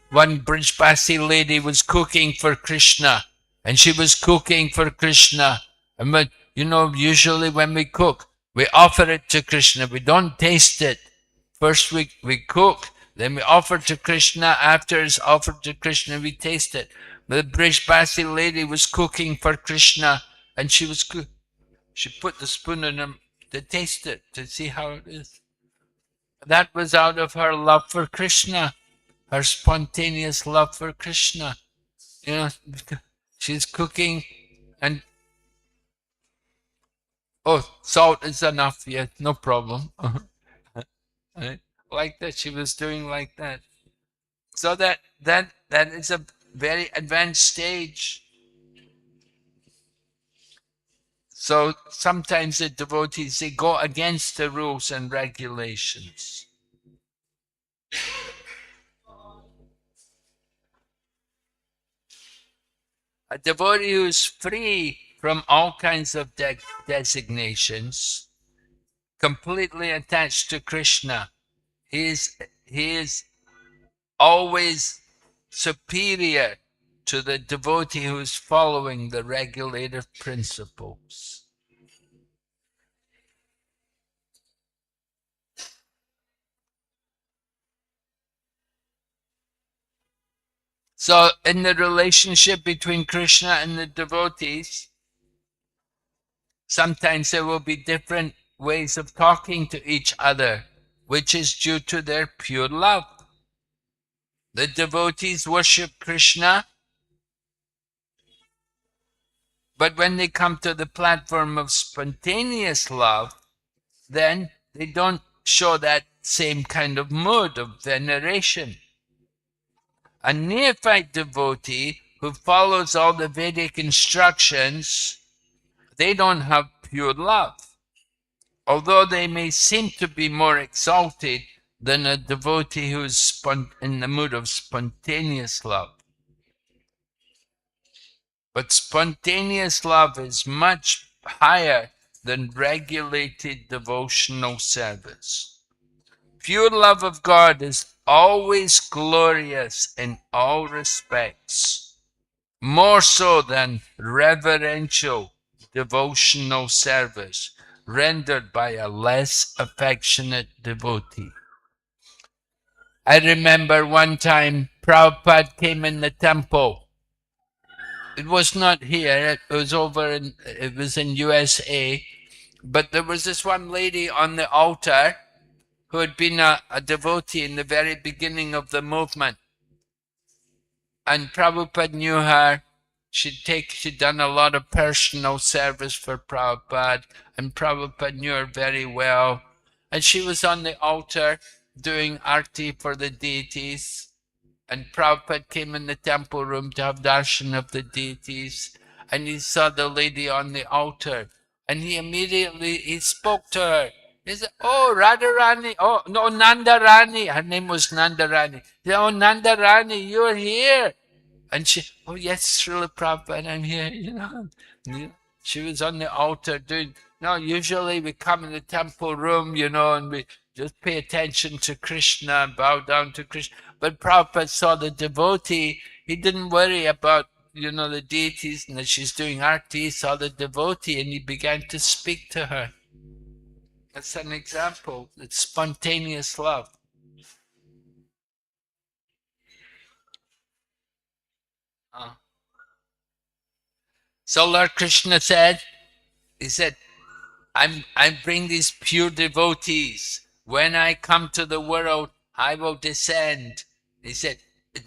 one Brijbasi lady was cooking for Krishna, and she was cooking for Krishna. And but usually when we cook, we offer it to Krishna. We don't taste it. First we cook, then we offer to Krishna. After it's offered to Krishna, we taste it. The Brijbasi lady was cooking for Krishna, and she put the spoon in her to taste it, to see how it is. That was out of her love for Krishna, her spontaneous love for Krishna. You know, she's cooking and, oh, salt is enough, yes, no problem. Right? Like that, she was doing like that. So that is a very advanced stage. So sometimes the devotees, they go against the rules and regulations. A devotee who is free from all kinds of designations, completely attached to Krishna, he is always superior to the devotee who is following the regulative principles. So in the relationship between Krishna and the devotees, sometimes there will be different ways of talking to each other, which is due to their pure love. The devotees worship Krishna, but when they come to the platform of spontaneous love, then they don't show that same kind of mood of veneration. A neophyte devotee who follows all the Vedic instructions, they don't have pure love, although they may seem to be more exalted than a devotee who is in the mood of spontaneous love. But spontaneous love is much higher than regulated devotional service. Pure love of God is always glorious in all respects, more so than reverential devotional service rendered by a less affectionate devotee. I remember one time Prabhupada came in the temple. It was not here, it was in USA, but there was this one lady on the altar who had been a devotee in the very beginning of the movement. And Prabhupada knew her. She'd done a lot of personal service for Prabhupada, and Prabhupada knew her very well. And she was on the altar doing arti for the deities. And Prabhupada came in the temple room to have darshan of the deities. And he saw the lady on the altar. And he spoke to her. He said, "Oh, Radharani, oh, no, Nandarani." Her name was Nandarani. He said, "Oh, Nandarani, you're here." And she, "Oh, yes, Srila Prabhupada, I'm here," She was on the altar doing, no, usually we come in the temple room, and we just pay attention to Krishna, bow down to Krishna. But Prabhupada saw the devotee, he didn't worry about the deities, and that she's doing arti, saw the devotee, and he began to speak to her. That's an example. It's spontaneous love. Uh, So Lord Krishna said, he said, I bring these pure devotees. When I come to the world, I will descend. He said,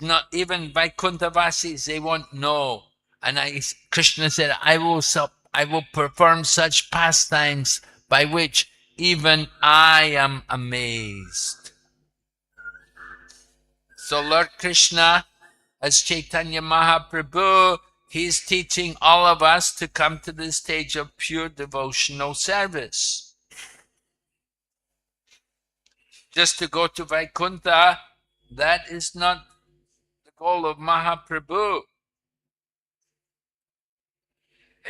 not even Vaikuntavasis, they won't know. And Krishna said, I will perform such pastimes by which even I am amazed. So Lord Krishna, as Chaitanya Mahaprabhu, he's teaching all of us to come to the stage of pure devotional service. Just to go to Vaikuntha, that is not the goal of Mahaprabhu.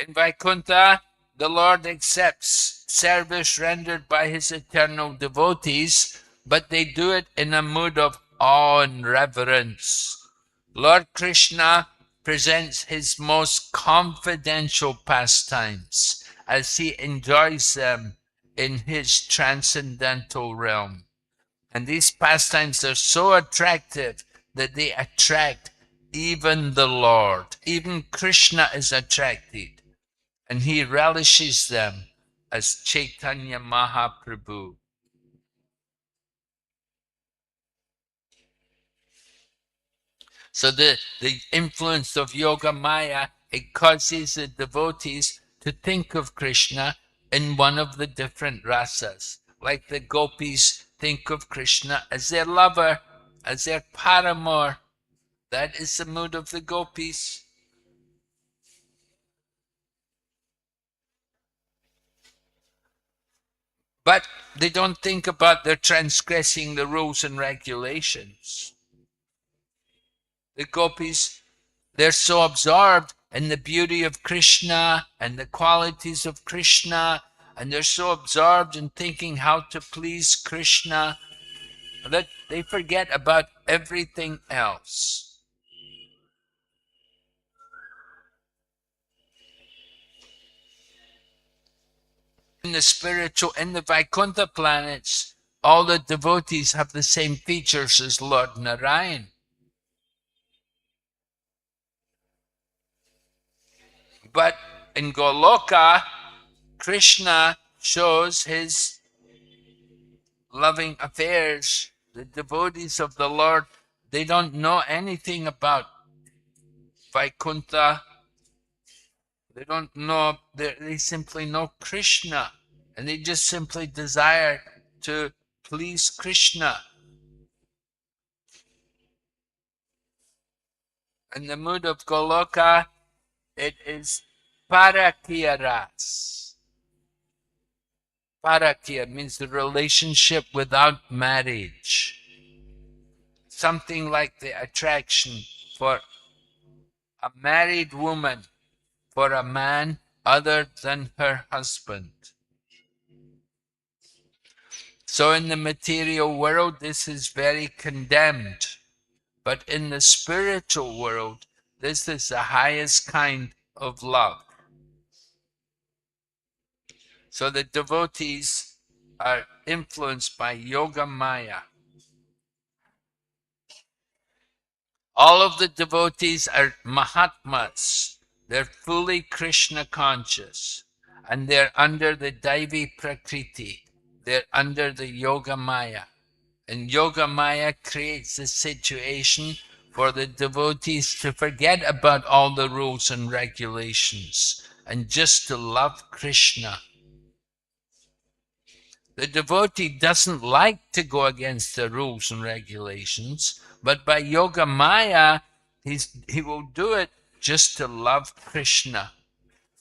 In Vaikuntha, the Lord accepts service rendered by his eternal devotees, but they do it in a mood of awe and reverence. Lord Krishna presents his most confidential pastimes as he enjoys them in his transcendental realm. And these pastimes are so attractive that they attract even the Lord. Even Krishna is attracted, and he relishes them as Chaitanya Mahaprabhu. So the influence of Yoga Maya, it causes the devotees to think of Krishna in one of the different rasas. Like the gopis think of Krishna as their lover, as their paramour. That is the mood of the gopis. But they don't think about their transgressing the rules and regulations. The gopis, they're so absorbed in the beauty of Krishna and the qualities of Krishna, and they're so absorbed in thinking how to please Krishna that they forget about everything else. In the Vaikuntha planets, all the devotees have the same features as Lord Narayan. But in Goloka, Krishna shows his loving affairs. The devotees of the Lord, they don't know anything about Vaikuntha. They don't know, they simply know Krishna, and they just simply desire to please Krishna. In the mood of Goloka, it is Parakya ras. Parakya means the relationship without marriage. Something like the attraction for a married woman for a man other than her husband. So in the material world, this is very condemned. But in the spiritual world, this is the highest kind of love. So the devotees are influenced by Yoga Maya. All of the devotees are Mahatmas. They're fully Krishna conscious. And they're under the Daivi Prakriti. They're under the Yoga Maya. And Yoga Maya creates a situation for the devotees to forget about all the rules and regulations and just to love Krishna. The devotee doesn't like to go against the rules and regulations, but by Yoga Maya, he will do it just to love Krishna,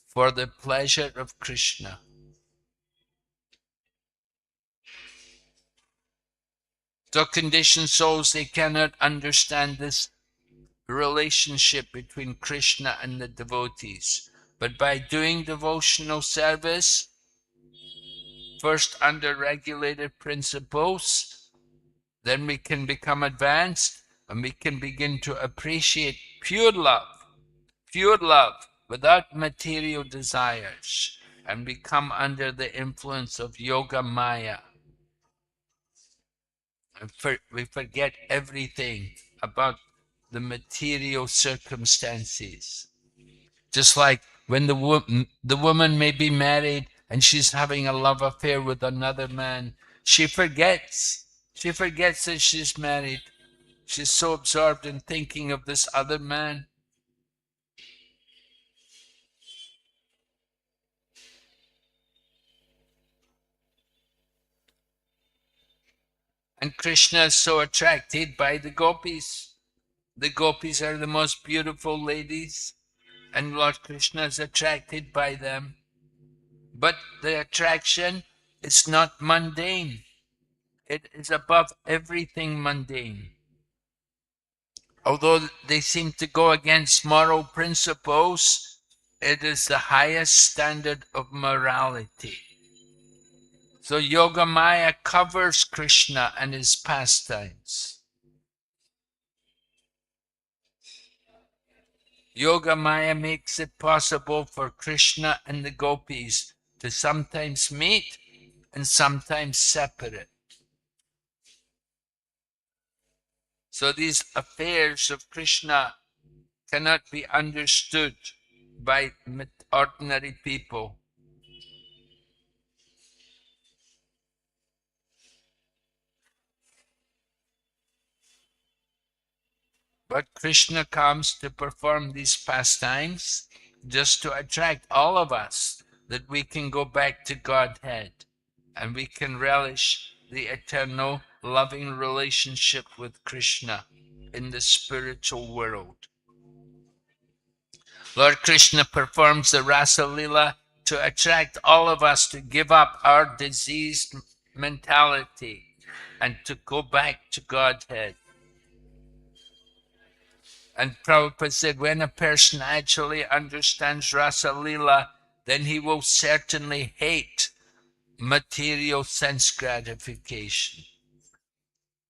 for the pleasure of Krishna. So conditioned souls, they cannot understand this relationship between Krishna and the devotees. But by doing devotional service, first under regulated principles, then we can become advanced and we can begin to appreciate pure love. pure love without material desires, and we come under the influence of Yoga Maya. And we forget everything about the material circumstances. Just like when the woman may be married and she's having a love affair with another man, she forgets. She forgets that she's married. She's so absorbed in thinking of this other man. And Krishna is so attracted by the gopis. The gopis are the most beautiful ladies, and Lord Krishna is attracted by them. But the attraction is not mundane. It is above everything mundane. Although they seem to go against moral principles, it is the highest standard of morality. So Yoga Maya covers Krishna and his pastimes. Yoga Maya makes it possible for Krishna and the gopis to sometimes meet and sometimes separate. So these affairs of Krishna cannot be understood by ordinary people. But Krishna comes to perform these pastimes just to attract all of us, that we can go back to Godhead and we can relish the eternal loving relationship with Krishna in the spiritual world. Lord Krishna performs the Rasa Leela to attract all of us to give up our diseased mentality and to go back to Godhead. And Prabhupada said, when a person actually understands Rasa Leela, then he will certainly hate material sense gratification.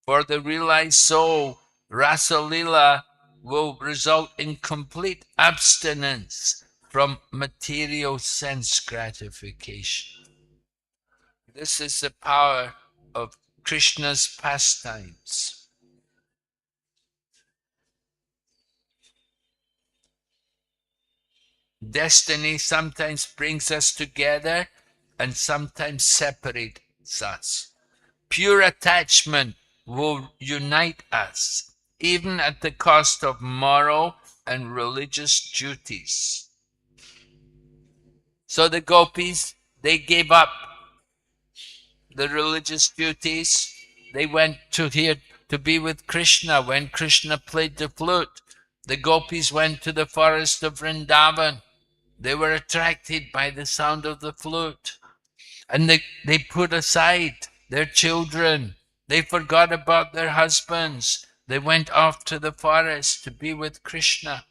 For the realized soul, Rasa Leela will result in complete abstinence from material sense gratification. This is the power of Krishna's pastimes. Destiny sometimes brings us together and sometimes separates us. Pure attachment will unite us, even at the cost of moral and religious duties. So the gopis, they gave up the religious duties. They went to here to be with Krishna. When Krishna played the flute, the gopis went to the forest of Vrindavan. They were attracted by the sound of the flute. And they put aside their children. They forgot about their husbands. They went off to the forest to be with Krishna.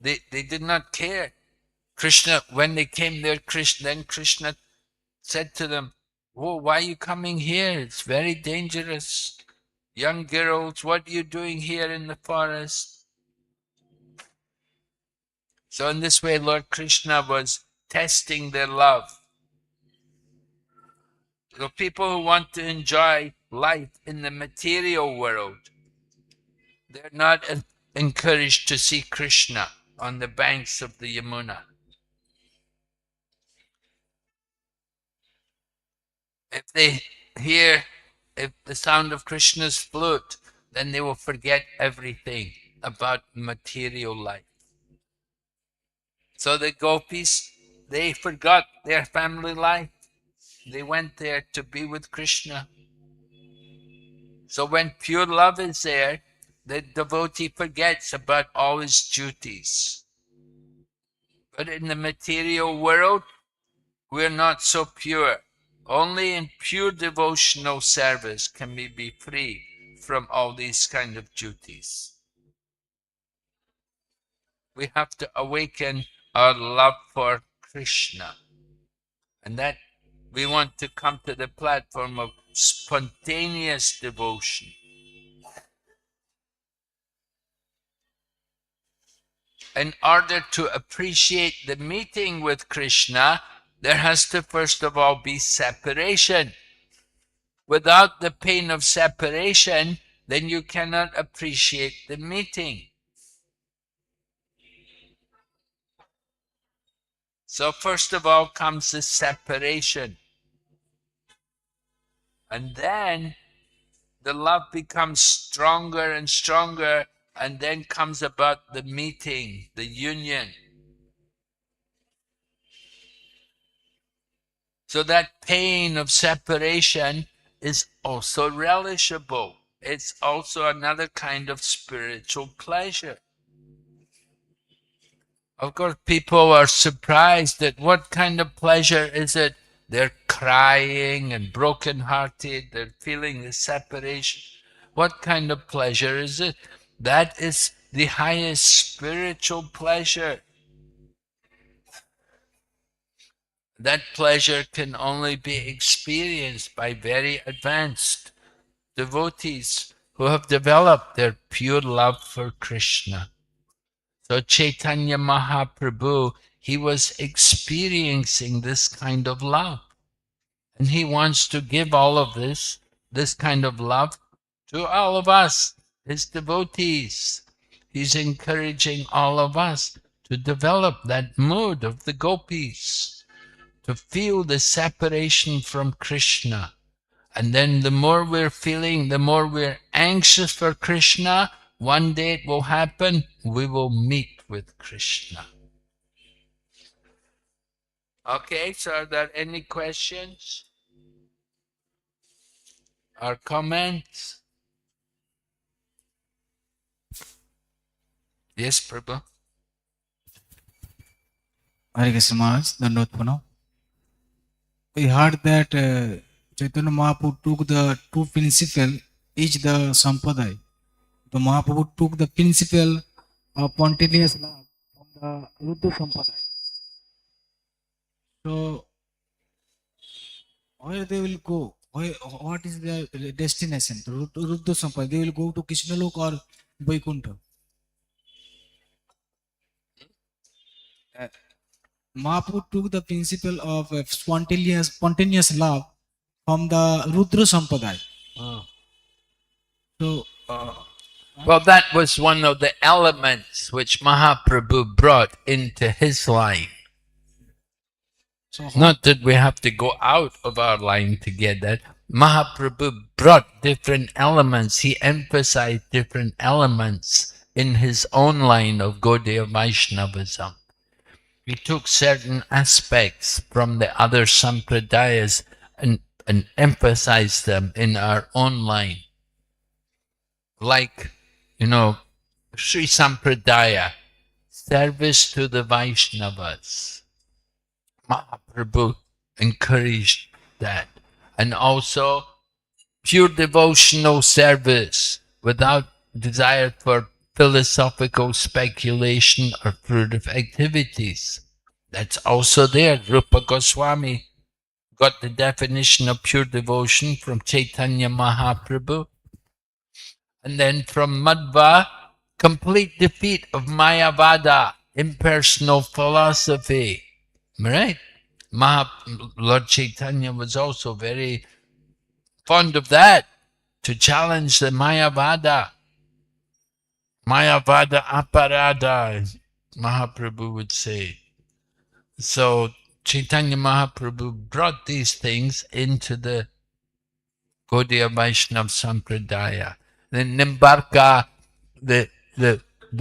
They did not care. Krishna, when they came there, then Krishna said to them, "Oh, why are you coming here? It's very dangerous. Young girls, what are you doing here in the forest?" So in this way, Lord Krishna was testing their love. The people who want to enjoy life in the material world, they're not encouraged to see Krishna on the banks of the Yamuna. If they hear the sound of Krishna's flute, then they will forget everything about material life. So the gopis, they forgot their family life. They went there to be with Krishna. So when pure love is there, the devotee forgets about all his duties. But in the material world, we're not so pure. Only in pure devotional service can we be free from all these kind of duties. We have to awaken our love for Krishna. And that we want to come to the platform of spontaneous devotion. in order to appreciate the meeting with Krishna, there has to first of all be separation. Without the pain of separation, then you cannot appreciate the meeting. So first of all comes the separation. And then the love becomes stronger and stronger, and then comes about the meeting, the union. So that pain of separation is also relishable. It's also another kind of spiritual pleasure. Of course, people are surprised at what kind of pleasure is it. They're crying and broken-hearted. They're feeling the separation. What kind of pleasure is it? That is the highest spiritual pleasure. That pleasure can only be experienced by very advanced devotees who have developed their pure love for Krishna. So Chaitanya Mahaprabhu, he was experiencing this kind of love. And he wants to give all of this kind of love to all of us, his devotees. He's encouraging all of us to develop that mood of the gopis, to feel the separation from Krishna. And then the more we're feeling, the more we're anxious for Krishna, one day it will happen, we will meet with Krishna. Okay, so are there any questions or comments? Yes, Prabhu? Hare Krishna Maharaj, Dandot Pranam. We heard that Chaitanya Mahaprabhu took the two principle, each the Sampradaya. The Mahaprabhu took the principle of spontaneous love from the Rudra Sampradaya. So, where they will go? What is their destination? The Rudra Sampradaya. They will go to Krishnalok or Vaikuntha. Mahaprabhu took the principle of spontaneous love from the Rudra Sampradaya. So, Well, that was one of the elements which Mahaprabhu brought into his line. so Not that we have to go out of our line to get that. Mahaprabhu brought different elements. He emphasized different elements in his own line of Gaudiya Vaishnavism. We took certain aspects from the other sampradayas and emphasized them in our own line. Like, Sri Sampradaya, service to the Vaishnavas. Mahaprabhu encouraged that. And also pure devotional service without desire for philosophical speculation or fruitive activities. That's also there. Rupa Goswami got the definition of pure devotion from Chaitanya Mahaprabhu. And then from Madhva, complete defeat of Mayavada, impersonal philosophy. Right? Lord Chaitanya was also very fond of that, to challenge the Mayavada. Mayavada aparada, Mahaprabhu would say. So Chaitanya Mahaprabhu brought these things into the Gaudiya Vaishnava Sampradaya. Then Nimbarka, the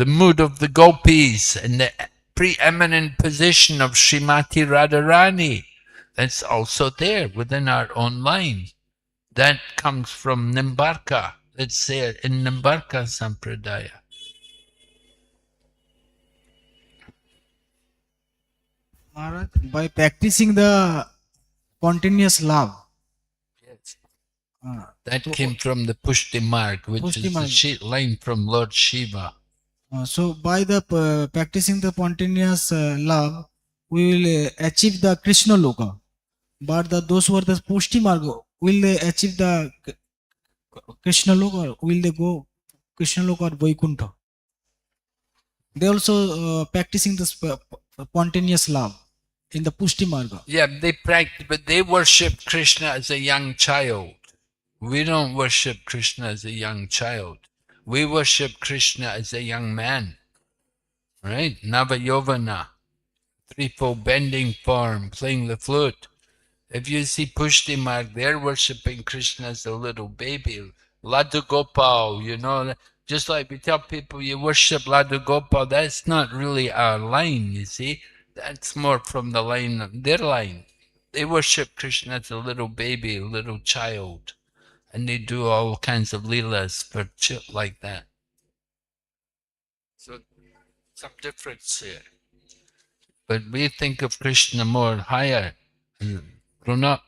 mood of the gopis and the preeminent position of Srimati Radharani. That's also there within our own line. That comes from Nimbarka. It's there in Nimbarka Sampradaya. Maharaj, by practicing the spontaneous love, Yes. uh, That so, came from the Pushti Marg, which Pushti is the Marg. line from Lord Shiva. So by the practicing the spontaneous love, we will achieve the Krishna Loka. But those who are the Pushti Marga, will they achieve the Krishna Loka or will they go Krishna Loka or Vaikuntha? They also practicing the spontaneous love in the Pushti Marga. Yeah, they practice, but they worship Krishna as a young child. We don't worship Krishna as a young child. We worship Krishna as a young man, right? Navayovana, threefold bending form, playing the flute. If you see Pushti Marg, they're worshipping Krishna as a little baby. Ladu Gopal, just like we tell people you worship Ladu Gopal, that's not really our line, you see. That's more from the line of their line. They worship Krishna as a little baby, a little child, and they do all kinds of leelas for like that. So some difference here. But we think of Krishna more higher, grown up,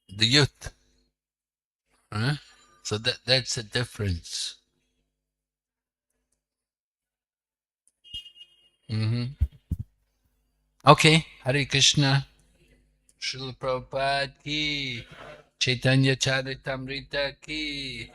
the youth. Huh? So that's a difference. Okay, Hare Krishna, Srila Prabhupada ki, Chaitanya Charitamrita ki.